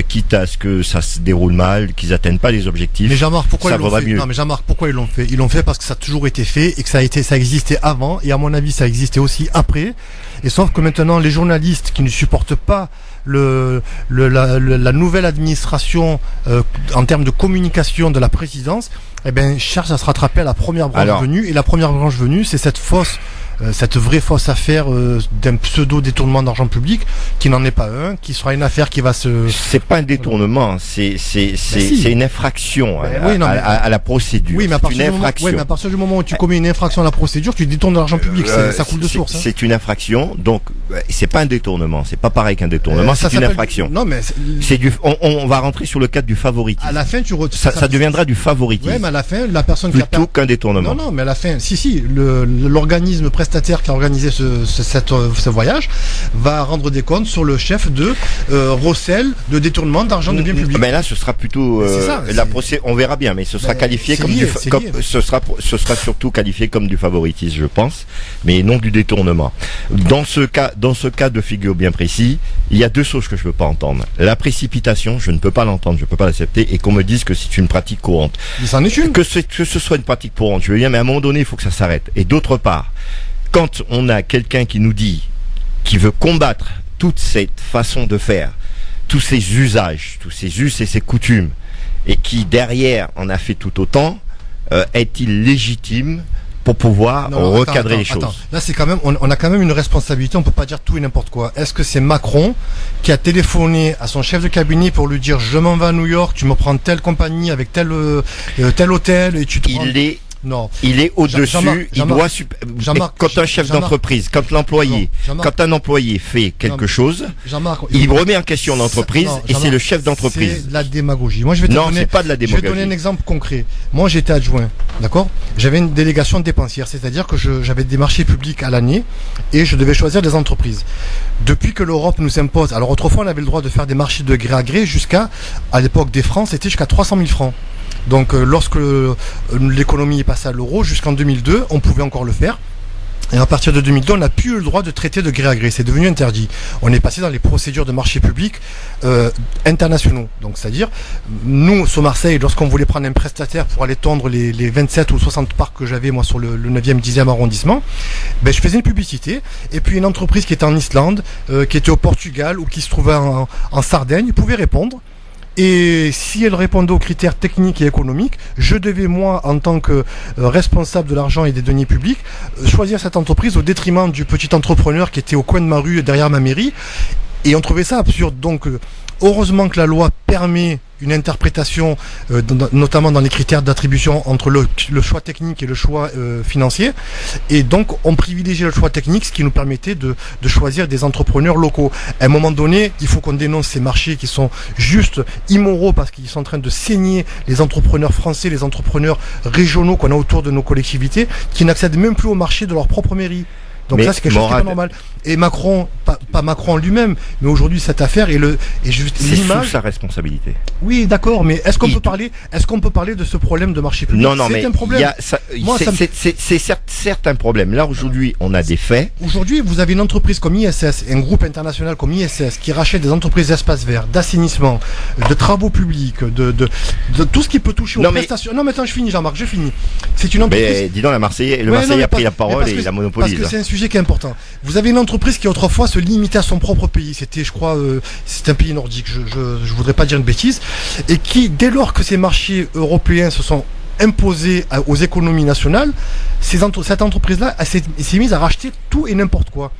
quitte à ce que ça se déroule mal, qu'ils atteignent pas les objectifs. Mais Jean-Marc, pourquoi ça ils l'ont fait ? mieux. Non, mais Jean-Marc, pourquoi ils l'ont fait ? Ils l'ont fait parce que ça a toujours été fait et que ça existait avant, et à mon avis, ça existait aussi après. Et sauf que maintenant, les journalistes qui ne supportent pas la nouvelle administration en termes de communication de la présidence, eh ben, cherchent à se rattraper à la première branche venue. Et la première branche venue, c'est cette vraie fausse affaire d'un pseudo détournement d'argent public qui n'en est pas un, qui sera une affaire qui va se... C'est pas un détournement, c'est une infraction à la procédure. Oui, mais à partir du moment où tu commets une infraction à la procédure, tu détournes de l'argent public, ça coule de source. C'est une infraction, donc c'est pas un détournement, c'est pas pareil qu'un détournement, c'est une infraction. Non, mais on va rentrer sur le cadre du favoritisme. À la fin, ça deviendra du favoritisme. Ouais, mais à la fin, la personne plutôt qu'un détournement. Non, mais à la fin, l'organisme prestataire qui a organisé ce voyage va rendre des comptes sur le chef de recel de détournement d'argent de biens publics. Mais là, ce sera plutôt on verra bien, mais ce sera qualifié ce sera surtout qualifié comme du favoritisme, je pense, mais non du détournement. Dans ce cas de figure bien précis, il y a deux choses que je peux pas entendre. La précipitation, je ne peux pas l'entendre, je peux pas l'accepter, et qu'on me dise que c'est une pratique courante. Mais ça en est une. Que ce soit une pratique courante, je veux dire, mais à un moment donné, il faut que ça s'arrête. Et d'autre part, quand on a quelqu'un qui nous dit, qui veut combattre toute cette façon de faire, tous ces usages, tous ces us et ces coutumes, et qui derrière en a fait tout autant, est-il légitime pour pouvoir recadrer les choses? Là, c'est quand même, on a quand même une responsabilité. On peut pas dire tout et n'importe quoi. Est-ce que c'est Macron qui a téléphoné à son chef de cabinet pour lui dire je m'en vais à New York, tu me prends telle compagnie avec tel hôtel et tu te prends... Non. Il est au-dessus, quand un chef d'entreprise, quand un employé fait quelque chose, il remet en question l'entreprise et c'est le chef d'entreprise. C'est de la démagogie. Moi, c'est pas de la démagogie. Je vais te donner un exemple concret. Moi, j'étais adjoint, d'accord? J'avais une délégation dépensière, c'est-à-dire que j'avais des marchés publics à l'année et je devais choisir des entreprises. Depuis que l'Europe nous impose, alors autrefois, on avait le droit de faire des marchés de gré à gré à l'époque des francs, c'était jusqu'à 300 000 francs. Donc lorsque l'économie est passée à l'euro, jusqu'en 2002, on pouvait encore le faire. Et à partir de 2002, on n'a plus eu le droit de traiter de gré à gré. C'est devenu interdit. On est passé dans les procédures de marché public internationaux. Donc c'est-à-dire, nous, sur Marseille, lorsqu'on voulait prendre un prestataire pour aller tondre les 27 ou 60 parcs que j'avais, moi, sur le 9e, 10e arrondissement, je faisais une publicité. Et puis une entreprise qui était en Islande, qui était au Portugal ou qui se trouvait en Sardaigne, pouvait répondre. Et si elle répondait aux critères techniques et économiques, je devais, moi, en tant que responsable de l'argent et des deniers publics, choisir cette entreprise au détriment du petit entrepreneur qui était au coin de ma rue, derrière ma mairie. Et on trouvait ça absurde. Donc, heureusement que la loi permet une interprétation, notamment dans les critères d'attribution entre le choix technique et le choix financier. Et donc, on privilégiait le choix technique, ce qui nous permettait de choisir des entrepreneurs locaux. À un moment donné, il faut qu'on dénonce ces marchés qui sont juste immoraux parce qu'ils sont en train de saigner les entrepreneurs français, les entrepreneurs régionaux qu'on a autour de nos collectivités, qui n'accèdent même plus au marché de leur propre mairie. Donc ça, c'est quelque chose qui n'est pas normal. Et Macron, pas Macron lui-même, mais aujourd'hui cette affaire c'est sous sa responsabilité. Oui, d'accord, mais est-ce qu'on peut parler de ce problème de marché public? Non, mais un problème. C'est certes un problème. Là aujourd'hui, on a des faits. Aujourd'hui, vous avez une entreprise comme ISS, un groupe international comme ISS, qui rachète des entreprises d'espace vert, d'assainissement, de travaux publics, de tout ce qui peut toucher aux prestations. Non, mais attends, je finis, Jean-Marc, je finis. C'est une entreprise. Mais dis donc, le Marseillais a pris la parole et il a monopolisé. Parce que c'est un sujet qui est important. Vous avez une entreprise qui autrefois se limitait à son propre pays. C'était, je crois, c'est un pays nordique. Je voudrais pas dire une bêtise. Et qui, dès lors que ces marchés européens se sont imposés aux économies nationales, cette entreprise-là s'est mise à racheter tout et n'importe quoi.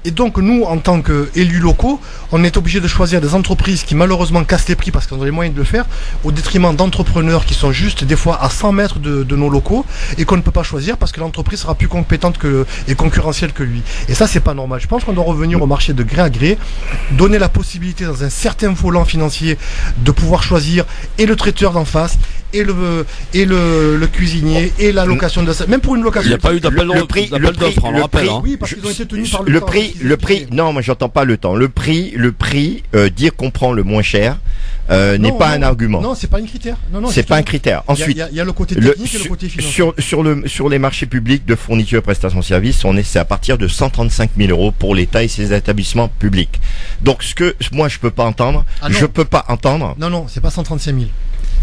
Et donc nous, en tant qu'élus locaux, on est obligé de choisir des entreprises qui malheureusement cassent les prix parce qu'on a les moyens de le faire, au détriment d'entrepreneurs qui sont juste des fois à 100 mètres de nos locaux et qu'on ne peut pas choisir parce que l'entreprise sera plus compétente et concurrentielle que lui. Et ça, c'est pas normal. Je pense qu'on doit revenir au marché de gré à gré, donner la possibilité dans un certain volant financier de pouvoir choisir et le traiteur d'en face et le cuisinier et la location de ça. Même pour une location. Il n'y a pas eu d'appel d'offres, on le rappelle. Oui, parce qu'ils ont été tenus par le prix, non, moi j'entends pas le temps. Le prix, dire qu'on prend le moins cher, n'est pas un argument. Non, c'est pas un critère. Non, c'est pas un critère. Ensuite, il y a le côté technique et le côté financier. Sur les marchés publics de fourniture et prestations de services, c'est à partir de 135 000 € pour l'État et ses établissements publics. Donc, ce que moi je peux pas entendre, Non, c'est pas 135 000.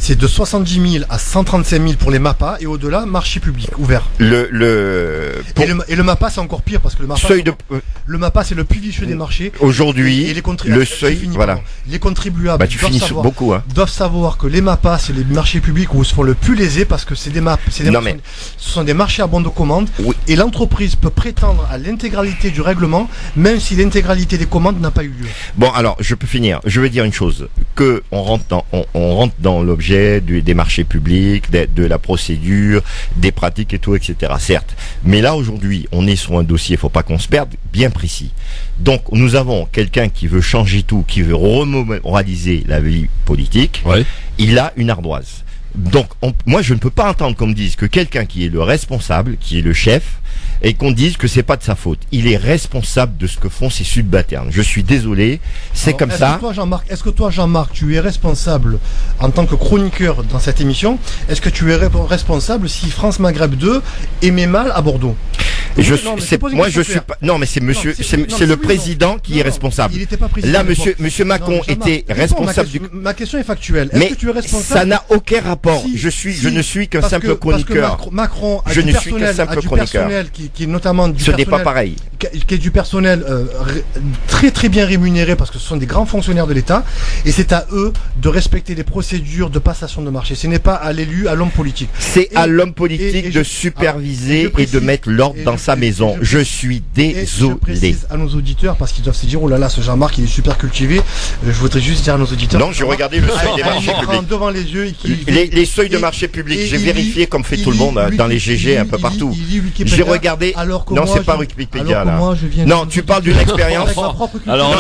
C'est de 70 000 à 135 000 pour les MAPA et au-delà, marché public ouvert. Et le MAPA, c'est encore pire parce que le MAPA, c'est le plus vicieux des marchés. Aujourd'hui, le seuil, voilà. Les contribuables doivent savoir que les MAPA, c'est les marchés publics où ils se font le plus lésés parce que ce sont des marchés à bon de commande. Oui. Et l'entreprise peut prétendre à l'intégralité du règlement, même si l'intégralité des commandes n'a pas eu lieu. Bon, alors, je peux finir. Je veux dire une chose. On rentre dans l'objet des marchés publics, de la procédure, des pratiques et tout, etc. Certes. Mais là, aujourd'hui, on est sur un dossier, il faut pas qu'on se perde, bien précis. Donc, nous avons quelqu'un qui veut changer tout, qui veut remoraliser la vie politique. Ouais. Il a une ardoise. Donc, moi, je ne peux pas entendre qu'on me dise que quelqu'un qui est le responsable, qui est le chef, et qu'on dise que c'est pas de sa faute. Il est responsable de ce que font ses subalternes. Je suis désolé, c'est comme ça. Est-ce que toi, Jean-Marc, tu es responsable en tant que chroniqueur dans cette émission? Est-ce que tu es responsable si France Maghreb 2 émet mal à Bordeaux? Je suis pas. Non, mais c'est le président qui est responsable. Il n'était pas président. Là, monsieur Macron était responsable ma question est factuelle. Est-ce que tu es responsable? Ça n'a aucun rapport. Je ne suis qu'un simple chroniqueur. Parce que Macron a du personnel qui est notamment du personnel. Ce n'est pas pareil. Qui est du personnel très très bien rémunéré parce que ce sont des grands fonctionnaires de l'État et c'est à eux de respecter les procédures de passation de marché. Ce n'est pas à l'élu, à l'homme politique. C'est à l'homme politique de superviser et de mettre l'ordre dans sa maison. Je suis désolé. Je précise à nos auditeurs parce qu'ils doivent se dire oh là là, ce Jean-Marc il est super cultivé. Je voudrais juste dire à nos auditeurs. Non, j'ai regardé le seuil des marchés publics devant les yeux. Les seuils de marché public. J'ai vérifié comme fait tout le monde dans les GG un peu partout. J'ai regardé. Non, c'est pas Wikipédia là. Non, tu parles d'une expérience. Alors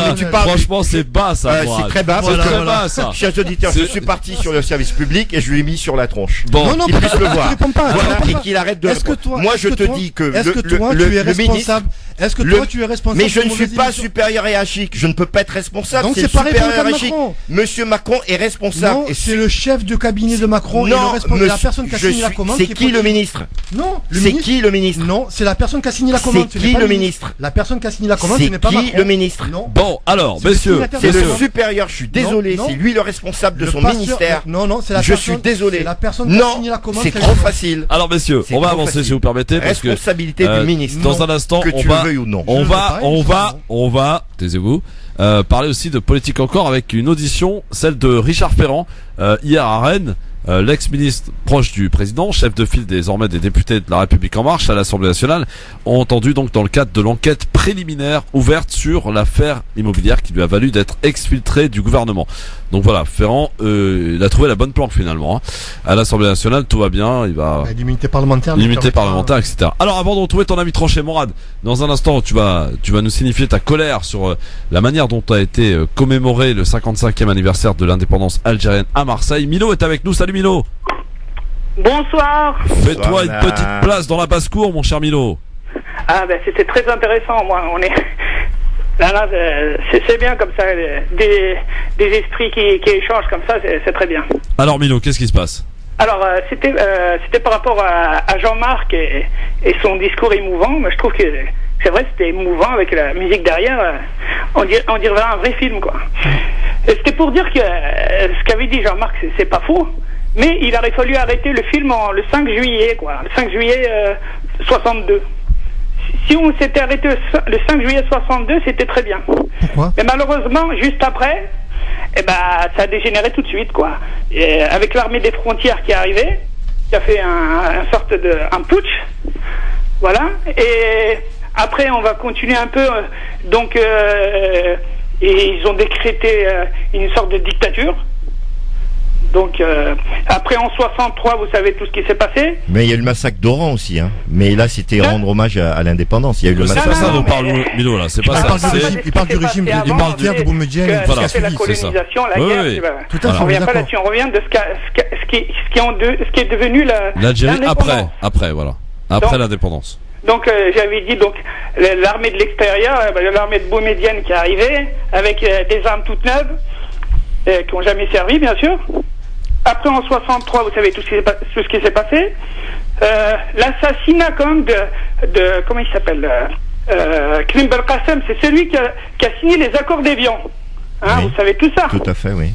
franchement, c'est bas ça. C'est très bas. C'est très bas ça. Chers auditeurs, je suis parti sur le service public et je lui ai mis sur la tronche. Bon, qu'il puisse le voir. Voilà, et qu'il arrête de. Moi, je te dis que le ministre. Est-ce que toi tu es responsable? Mais je ne suis pas supérieur hiérarchique. Je ne peux pas être responsable. Donc c'est pareil pour hiérarchique. Monsieur Macron est responsable. Non, c'est le chef de cabinet de Macron et la personne qui a signé la commande. C'est qui le ministre? Non, c'est qui le ministre? Non, c'est la personne qui a signé la commande. C'est qui le ministre? La personne qui a signé la commande, ce n'est pas Macron. C'est qui le ministre? Bon, alors, messieurs, c'est le supérieur. Je suis désolé. C'est lui le responsable de son ministère. Non, c'est la personne. Je suis désolé. La personne qui a signé la commande. C'est trop facile. Alors, messieurs, on va avancer si vous permettez. Responsabilité du ministre. Dans un instant, on va, taisez-vous, parler aussi de politique encore avec une audition, celle de Richard Ferrand, hier à Rennes. L'ex-ministre proche du président, chef de file désormais des députés de La République En Marche à l'Assemblée nationale, ont entendu donc dans le cadre de l'enquête préliminaire ouverte sur l'affaire immobilière qui lui a valu d'être exfiltré du gouvernement. Donc voilà, Ferrand, il a trouvé la bonne planque finalement. Hein. À l'Assemblée nationale, tout va bien, il va... L'immunité parlementaire, etc. Alors avant de retrouver ton ami Tronchet, Morad, dans un instant, tu vas nous signifier ta colère sur la manière dont a été commémoré le 55e anniversaire de l'indépendance algérienne à Marseille. Milo est avec nous, salut Milo. Bonsoir. Fais-toi une petite place dans la basse-cour, mon cher Milo. Ah ben c'était très intéressant, moi, on est... Là, c'est bien comme ça, des esprits qui échangent comme ça, c'est très bien. Alors Milo, qu'est-ce qui se passe? Alors c'était par rapport à Jean-Marc et son discours émouvant. Mais je trouve que c'est vrai, c'était émouvant avec la musique derrière. On dirait un vrai film, quoi. Et c'était pour dire que ce qu'avait dit Jean-Marc, c'est pas faux. Mais il aurait fallu arrêter le film le 5 juillet, quoi. Le 5 juillet 62. si on s'était arrêté le 5 juillet 62, c'était très bien. Pourquoi ? Mais malheureusement, juste après, ça a dégénéré tout de suite, quoi. Et avec l'armée des frontières qui est arrivée, qui a fait un putsch, voilà. Et après, on va continuer un peu, et ils ont décrété une sorte de dictature. Donc après en 63, vous savez tout ce qui s'est passé. Mais il y a eu le massacre d'Oran aussi, hein. Mais là, c'était rendre hommage à l'indépendance. Il y a eu le C'est massacre. pas ça dont parle Milo là. C'est pas ça. Il parle du régime militaire de Boumedienne. Voilà, c'est la colonisation, la guerre. Oui. Tout à fait. On revient pas là-dessus. On revient de ce qui est devenu l'Algérie après voilà. Après l'indépendance. Donc j'avais dit l'armée de l'extérieur, l'armée de Boumedienne qui est arrivée avec des armes toutes neuves qui n'ont jamais servi, bien sûr. Après en 63, vous savez tout ce qui s'est passé. L'assassinat quand même de comment il s'appelle Krim Belkacem, c'est celui qui a signé les accords d'Évian. Hein, oui. Vous savez tout ça. Tout à fait, oui.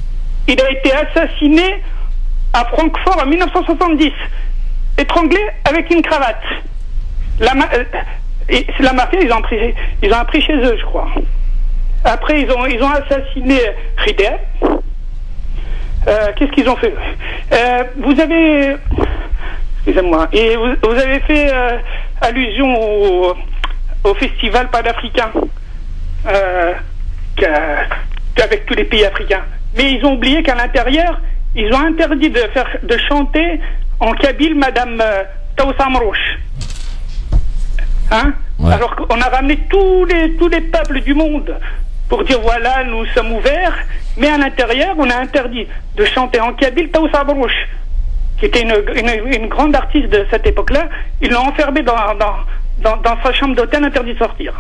Il a été assassiné à Francfort en 1970, étranglé avec une cravate. La mafia, ils ont appris chez eux, je crois. Après, ils ont assassiné Ritter. Qu'est-ce qu'ils ont fait? Vous avez, excusez-moi, et vous avez fait allusion au festival panafricain avec tous les pays africains. Mais ils ont oublié qu'à l'intérieur, ils ont interdit de chanter en kabyle Madame Taoussa Amrouche. Hein? Ouais. Alors qu'on a ramené tous les peuples du monde pour dire voilà, nous sommes ouverts, mais à l'intérieur, on a interdit de chanter en kabyle Taoussa Amrouche, qui était une grande artiste de cette époque-là. Ils l'ont enfermée dans sa chambre d'hôtel, interdit de sortir.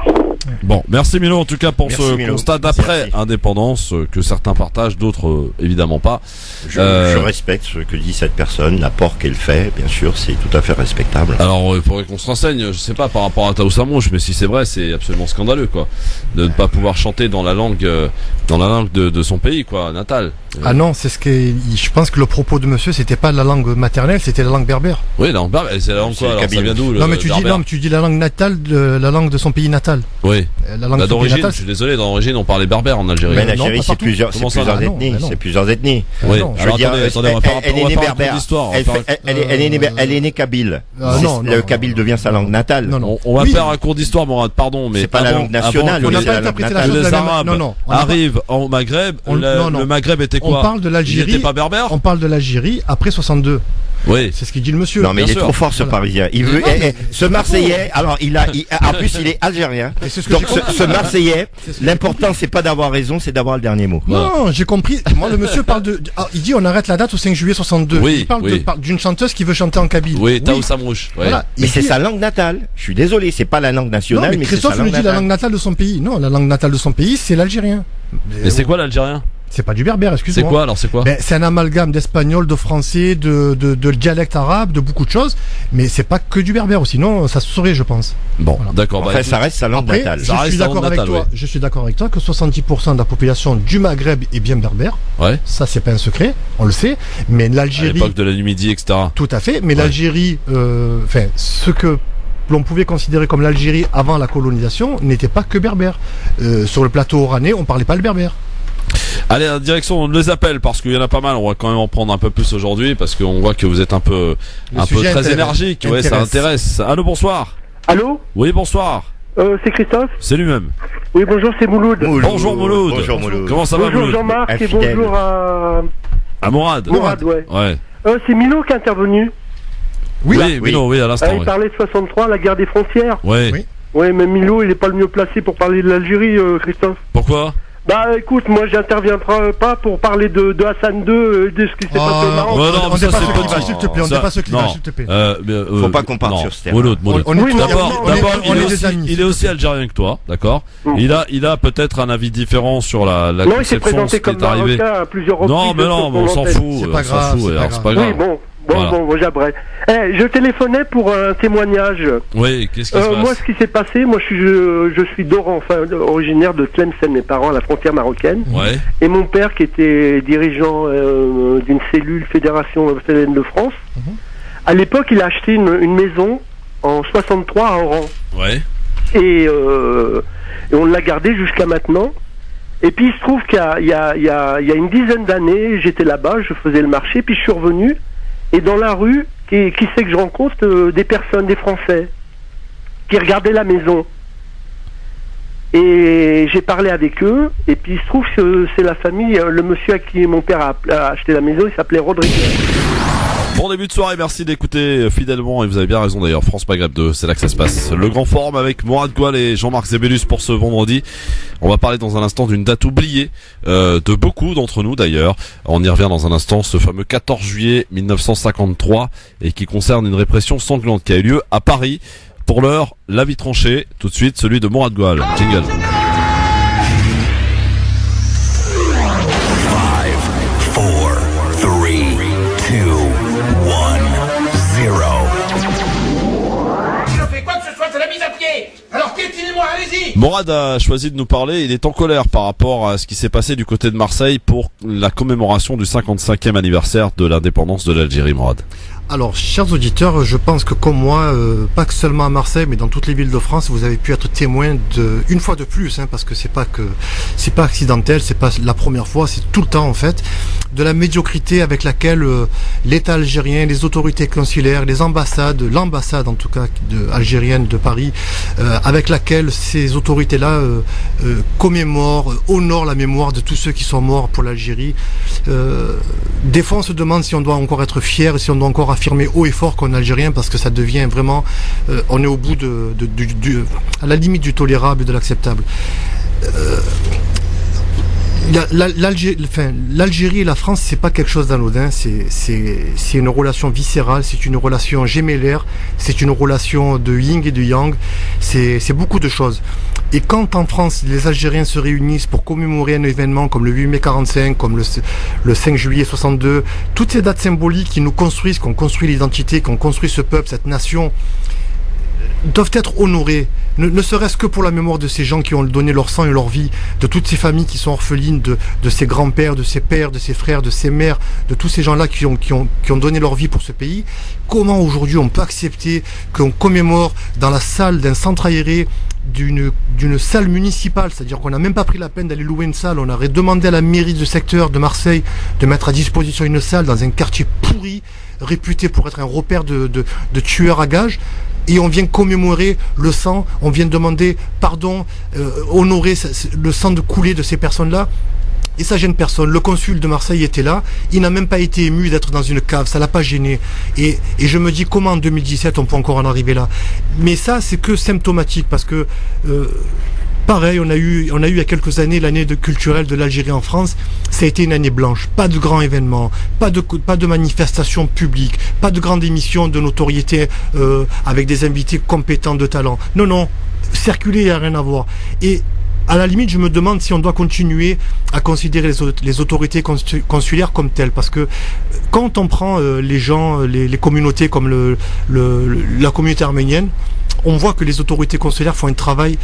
Bon, merci Milo en tout cas pour ce constat d'après indépendance que certains partagent, d'autres évidemment pas. Je respecte ce que dit cette personne, l'apport qu'elle fait, bien sûr, c'est tout à fait respectable. Alors il faudrait qu'on se renseigne, je sais pas par rapport à Taoussa Amrouche, mais si c'est vrai, c'est absolument scandaleux quoi, de ne pas pouvoir chanter dans la langue de son pays quoi, natal. Ah non, c'est je pense que le propos de monsieur, c'était pas la langue maternelle, c'était la langue berbère. Oui, la langue berbère, c'est la langue quoi, alors ça vient d'où? Non mais tu dis la langue natale, la langue de son pays natal. Oui. La langue d'origine, je suis désolé, d'origine on parlait berbère en Algérie. Mais en Algérie, c'est plusieurs ethnies. C'est plusieurs ethnies. Oui. Alors attendez, elle est née berbère. Elle est née kabyle. Le kabyle devient sa langue natale. On va faire un cours d'histoire, Morad, pardon, mais c'est pas la langue nationale. On n'a pas interprété la chose. Les Arabes arrivent au Maghreb. Le Maghreb était quoi? On parle de l'Algérie. Il était pas berbère? On parle de l'Algérie après 62. Oui, c'est ce qu'il dit le monsieur. Non mais il est trop fort ce Parisien. Il veut ce Marseillais. Alors en plus il est algérien. Donc ce Marseillais, l'important c'est pas d'avoir raison, c'est d'avoir le dernier mot. Non, j'ai compris. Moi le monsieur parle il dit on arrête la date au 5 juillet 62. Oui, il parle d'une chanteuse qui veut chanter en kabyle. Oui, Taoussa Amrouche. Voilà. Mais c'est sa langue natale. Je suis désolé, c'est pas la langue nationale. Non, mais Christophe nous dit la langue natale de son pays. Non, la langue natale de son pays c'est l'algérien. Mais c'est quoi l'algérien? C'est pas du berbère, excuse-moi. C'est quoi alors? C'est quoi? C'est un amalgame d'espagnol, de français, de dialecte arabe, de beaucoup de choses. Mais c'est pas que du berbère, sinon ça se saurait, je pense. Bon, voilà. D'accord. Enfin, ça reste sa langue natale. Je suis d'accord avec toi. Je suis d'accord avec toi que 70% de la population du Maghreb est bien berbère. Ouais. Ça, c'est pas un secret, on le sait. Mais l'Algérie. À l'époque de la Numidie, etc. Tout à fait. Mais l'Algérie, ce que l'on pouvait considérer comme l'Algérie avant la colonisation n'était pas que berbère. Sur le plateau oranais, on parlait pas le berbère. Allez, en direction, on les appelle parce qu'il y en a pas mal. On va quand même en prendre un peu plus aujourd'hui parce qu'on voit que vous êtes un peu très énergique. Ouais, ça intéresse. Allô, bonsoir. Allô? Oui, bonsoir. C'est Christophe? C'est lui-même. Oui, bonjour, c'est Mouloud. Bonjour Mouloud. Bonjour Mouloud. Comment ça va, Mouloud? Bonjour Jean-Marc et bonjour à Morad. Morad, ouais. C'est Milo qui est intervenu. Oui, Milo, oui, à l'instant. Il parlait de 63, la guerre des frontières. Oui. Oui, mais Milo, il est pas le mieux placé pour parler de l'Algérie, Christophe. Pourquoi? Bah écoute, moi j'interviendrai pas pour parler de Hassan II, de ce qui s'est passé au Maroc. On dépasse ce climat, s'il te plaît. On dépasse ce climat, s'il te plaît. Faut pas qu'on parte sur ce terrain. D'abord, il est aussi algérien que toi, d'accord. Il a peut-être un avis différent sur la conception, ce qui est arrivé. À plusieurs reprises. Non, mais non, on s'en fout. C'est pas grave. C'est pas grave. Oui, bon, j'abrège. Je téléphonais pour un témoignage. Oui, qu'est-ce qui se passe? Moi, ce qui s'est passé, je suis d'Oran, originaire de Tlemcen, mes parents, à la frontière marocaine. Ouais. Et mon père, qui était dirigeant d'une cellule Fédération FLN de France, à l'époque, il a acheté une maison en 63 à Oran. Ouais. Et on l'a gardé jusqu'à maintenant. Et puis il se trouve qu'il y a une dizaine d'années, j'étais là-bas, je faisais le marché, puis je suis revenu, et dans la rue, qui c'est que je rencontre? Des personnes, des Français, qui regardaient la maison. Et j'ai parlé avec eux, et puis il se trouve que c'est la famille, le monsieur à qui mon père a acheté la maison, il s'appelait Rodriguez. Bon début de soirée, merci d'écouter fidèlement, et vous avez bien raison d'ailleurs, France Maghreb 2, c'est là que ça se passe. Le grand forum avec Mourad Goual et Jean-Marc Zébélus pour ce vendredi. On va parler dans un instant d'une date oubliée de beaucoup d'entre nous d'ailleurs. On y revient dans un instant, ce fameux 14 juillet 1953, et qui concerne une répression sanglante qui a eu lieu à Paris. Pour l'heure, l'avis tranché, tout de suite celui de Mourad Goual. Jingle. 5, 4, 3, 2, 1, 0. Si je fais quoi que ce soit, c'est la mise à pied. Alors piétinez-moi, allez-y. Mourad a choisi de nous parler, il est en colère par rapport à ce qui s'est passé du côté de Marseille pour la commémoration du 55e anniversaire de l'indépendance de l'Algérie, Mourad. Alors, chers auditeurs, je pense que comme moi, pas que seulement à Marseille, mais dans toutes les villes de France, vous avez pu être témoin une fois de plus, parce que c'est pas accidentel, c'est pas la première fois, c'est tout le temps en fait, de la médiocrité avec laquelle l'État algérien, les autorités consulaires, les ambassades, l'ambassade en tout cas algérienne de Paris, avec laquelle ces autorités-là commémorent, honorent la mémoire de tous ceux qui sont morts pour l'Algérie. Des fois, on se demande si on doit encore être fier, si on doit encore affirmer haut et fort qu'on est algérien, parce que ça devient vraiment, on est au bout à la limite du tolérable et de l'acceptable. L'Algérie et la France, c'est pas quelque chose d'anodin, c'est une relation viscérale, c'est une relation gémellaire, c'est une relation de yin et de yang, c'est beaucoup de choses. Et quand en France, les Algériens se réunissent pour commémorer un événement comme le 8 mai 45, comme le 5 juillet 62, toutes ces dates symboliques qui nous construisent, qu'on construit l'identité, qu'on construit ce peuple, cette nation, doivent être honorés, ne serait-ce que pour la mémoire de ces gens qui ont donné leur sang et leur vie, de toutes ces familles qui sont orphelines, de ces grands-pères, de ces pères, de ces frères, de ces mères, de tous ces gens-là qui ont donné leur vie pour ce pays. Comment aujourd'hui on peut accepter qu'on commémore dans la salle d'un centre aéré d'une salle municipale, c'est-à-dire qu'on n'a même pas pris la peine d'aller louer une salle, on aurait demandé à la mairie du secteur de Marseille de mettre à disposition une salle dans un quartier pourri, réputé pour être un repère de tueurs à gages, et on vient commémorer le sang, on vient demander pardon, honorer le sang de coulé de ces personnes-là. Et ça gêne personne. Le consul de Marseille était là, il n'a même pas été ému d'être dans une cave, ça l'a pas gêné. Et je me dis comment en 2017 on peut encore en arriver là. Mais ça c'est que symptomatique, parce que pareil, on a eu il y a quelques années l'année culturelle de l'Algérie en France. Ça a été une année blanche, pas de grands événements, pas de manifestations publiques, pas de grandes émissions de notoriété avec des invités compétents de talent. Non, circuler, il n'y a rien à voir. Et à la limite, je me demande si on doit continuer à considérer les autorités consulaires comme telles, parce que quand on prend les gens, les communautés comme la communauté arménienne, on voit que les autorités consulaires font un travail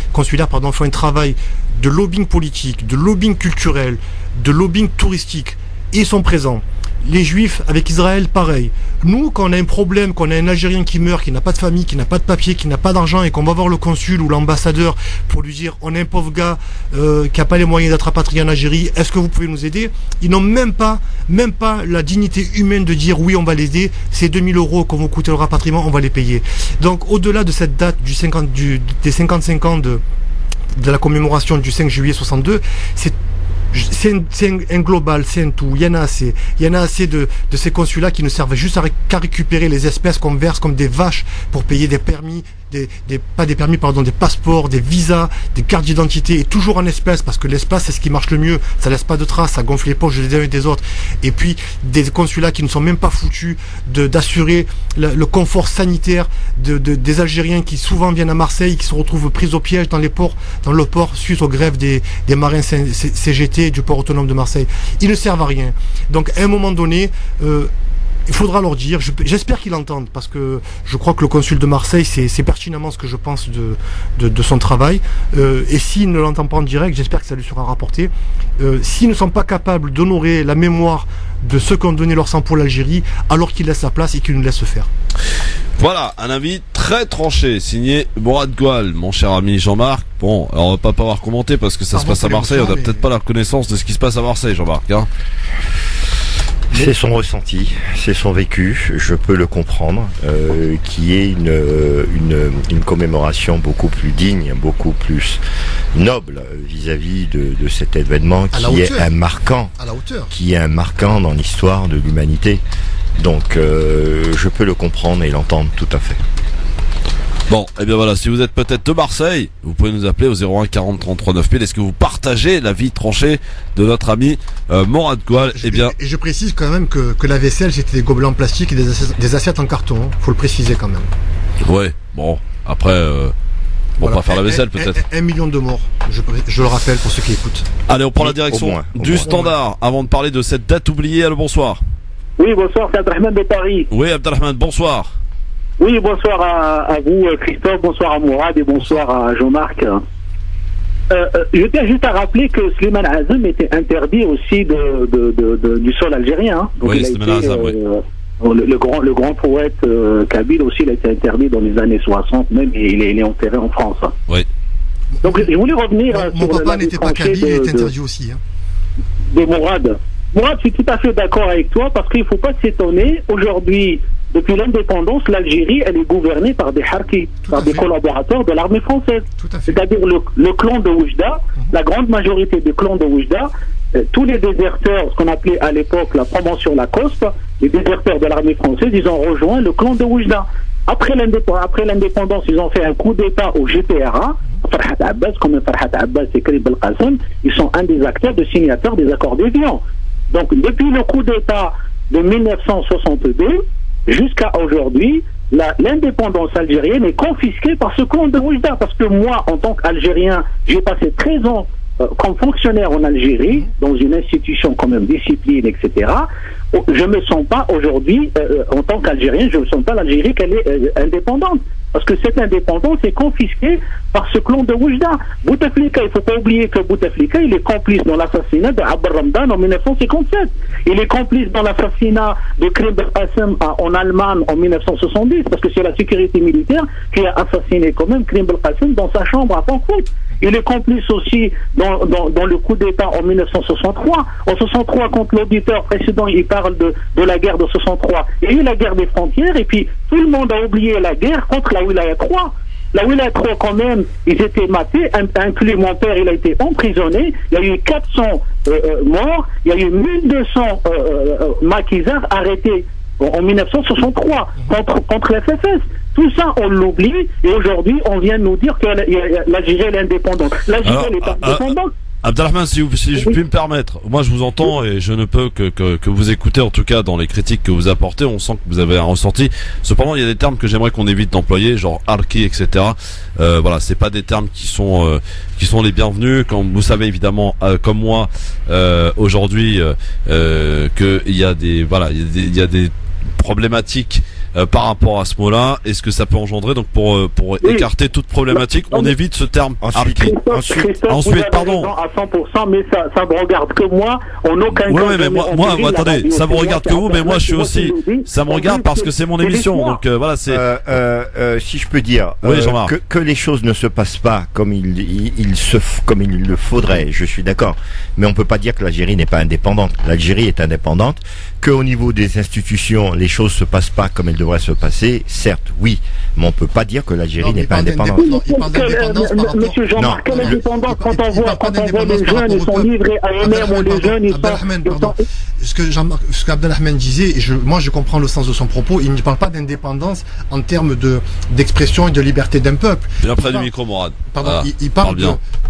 de lobbying politique, de lobbying culturel, de lobbying touristique. Ils sont présents. Les Juifs avec Israël, pareil. Nous, quand on a un problème, qu'on a un Algérien qui meurt, qui n'a pas de famille, qui n'a pas de papier, qui n'a pas d'argent, et qu'on va voir le consul ou l'ambassadeur pour lui dire on a un pauvre gars qui n'a pas les moyens d'être rapatrié en Algérie, est-ce que vous pouvez nous aider? Ils n'ont même pas la dignité humaine de dire oui, on va l'aider, ces 2000 € qu'on va coûter le rapatriement, on va les payer. Donc au-delà de cette date des 55 ans de la commémoration du 5 juillet 62, c'est un global, c'est un tout. Il y en a assez. Il y en a assez de ces consulats qui ne servent juste qu'à récupérer les espèces qu'on verse comme des vaches pour payer des permis, des passeports, des visas, des cartes d'identité, et toujours en espèces, parce que l'espace c'est ce qui marche le mieux. Ça laisse pas de traces, ça gonfle les poches des uns et des autres. Et puis des consulats qui ne sont même pas foutus d'assurer le confort sanitaire des Algériens qui souvent viennent à Marseille, qui se retrouvent pris au piège dans le port suite aux grèves des marins CGT du port autonome de Marseille. Ils ne servent à rien. Donc à un moment donné, il faudra leur dire, j'espère qu'ils l'entendent, parce que je crois que le consul de Marseille, c'est pertinemment ce que je pense de son travail. Et s'il ne l'entend pas en direct, j'espère que ça lui sera rapporté. S'ils ne sont pas capables d'honorer la mémoire de ceux qui ont donné leur sang pour l'Algérie, alors qu'ils laissent la place et qu'ils nous laissent faire. Voilà, un avis très tranché, signé Mourad Goual, mon cher ami Jean-Marc. Bon, alors on va pas pouvoir commenter parce que ça se passe à Marseille, on n'a peut-être pas la connaissance de ce qui se passe à Marseille, Jean-Marc. Hein. C'est son ressenti, c'est son vécu, je peux le comprendre, qui est une commémoration beaucoup plus digne, beaucoup plus noble vis-à-vis de cet événement qui est un marquant dans l'histoire de l'humanité. Donc je peux le comprendre et l'entendre tout à fait. Bon, et bien voilà, si vous êtes peut-être de Marseille, vous pouvez nous appeler au 01 40 33 9000. Est-ce que vous partagez l'avis tranché de notre ami Mourad Goual? Et je précise quand même que la vaisselle, c'était des gobelets en plastique et des assiettes en carton. Hein. Faut le préciser quand même. Ouais, bon, après, voilà. Pas faire la vaisselle peut-être. 1 million de morts, je le rappelle pour ceux qui écoutent. Allez, on prend la direction du standard avant de parler de cette date oubliée. Allô, bonsoir. Oui, bonsoir, c'est Abdelrahman de Paris. Oui, Abdelrahman, bonsoir. Oui, bonsoir à vous, Christophe, bonsoir à Mourad et bonsoir à Jean-Marc. Je tiens juste à rappeler que Slimane Azem était interdit aussi du sol algérien. Hein. Donc oui, Slimane Azem, oui. Le grand poète kabyle aussi, il a été interdit dans les années 60 même, et il est enterré en France. Oui. Donc je voulais revenir mon papa n'était pas kabyle, il est interdit aussi. Hein. De Mourad. Mourad, je suis tout à fait d'accord avec toi parce qu'il ne faut pas s'étonner. Aujourd'hui, depuis l'indépendance, l'Algérie, elle est gouvernée par des harkis, par des collaborateurs de l'armée française. C'est-à-dire le clan de Oujda, la grande majorité du clan de Oujda, tous les déserteurs, ce qu'on appelait à l'époque la promotion Lacoste, les déserteurs de l'armée française, ils ont rejoint le clan de Oujda. Après l'indépendance, ils ont fait un coup d'État au GPRA. Farhat Abbas, comme Farhat Abbas et Karim Belkacem, ils sont un des acteurs de signataires des accords d'Évian. Donc, depuis le coup d'État de 1962 jusqu'à aujourd'hui, l'indépendance algérienne est confisquée par ce clan de Oujda. Parce que moi, en tant qu'Algérien, j'ai passé 13 ans comme fonctionnaire en Algérie, dans une institution quand même discipline, etc. Je me sens pas aujourd'hui, en tant qu'Algérien, je ne sens pas l'Algérie qu'elle est indépendante. Parce que cette indépendance est confisquée par ce clan de Oujda. Bouteflika, il ne faut pas oublier que Bouteflika, il est complice dans l'assassinat de Abd Ramdan en 1957. Il est complice dans l'assassinat de Karim Belkacem en Allemagne en 1970, parce que c'est la sécurité militaire qui a assassiné quand même Karim Belkacem dans sa chambre à Francfort. Il est complice aussi dans le coup d'État en 1963. En 63, quand l'auditeur précédent, il parle de la guerre de 63. Il y a eu la guerre des frontières, et puis tout le monde a oublié la guerre contre la Wilaya 3. La Wilaya 3, quand même, ils étaient matés, inclus mon père, il a été emprisonné. Il y a eu 400 morts, il y a eu 1200 maquisards arrêtés en 1963 contre la FFS. Tout ça, on l'oublie, et aujourd'hui, on vient nous dire que l'Algérie est indépendante. L'Algérie n'est pas indépendante. Abdelrahman, si je puis me permettre, moi je vous entends et je ne peux que vous écouter, en tout cas dans les critiques que vous apportez, on sent que vous avez un ressenti. Cependant, il y a des termes que j'aimerais qu'on évite d'employer, genre harki, etc. Voilà, c'est pas des termes qui sont les bienvenus. Comme vous savez évidemment, comme moi, aujourd'hui, que il y a des problématiques par rapport à ce mot-là. Est-ce que ça peut engendrer, donc pour écarter toute problématique, on évite ce terme harki. Ensuite, pardon. À 100%, mais ça me regarde que moi, en aucun cas. Oui, mais moi, attendez, ça me regarde que vous, mais moi je suis aussi, ça me regarde parce que c'est mon émission, donc voilà, c'est. Si je peux dire, oui, que les choses ne se passent pas comme il le faudrait, je suis d'accord, mais on peut pas dire que l'Algérie n'est pas indépendante. L'Algérie est indépendante, qu'au niveau des institutions, les choses se passent pas comme elles devraient se passer, certes, oui, mais on peut pas dire que l'Algérie n'est pas indépendante. Il parle d'indépendance par rapport... Monsieur Jean-Marc, quelle indépendance quand on voit les jeunes, ils sont livrés à eux-mêmes, ou les jeunes, ils sont... Ce qu'Abdelrahman disait, et moi je comprends le sens de son propos, il ne parle pas d'indépendance en termes d'expression et de liberté d'un peuple. Bien près du micro, Mourad. Pardon, il parle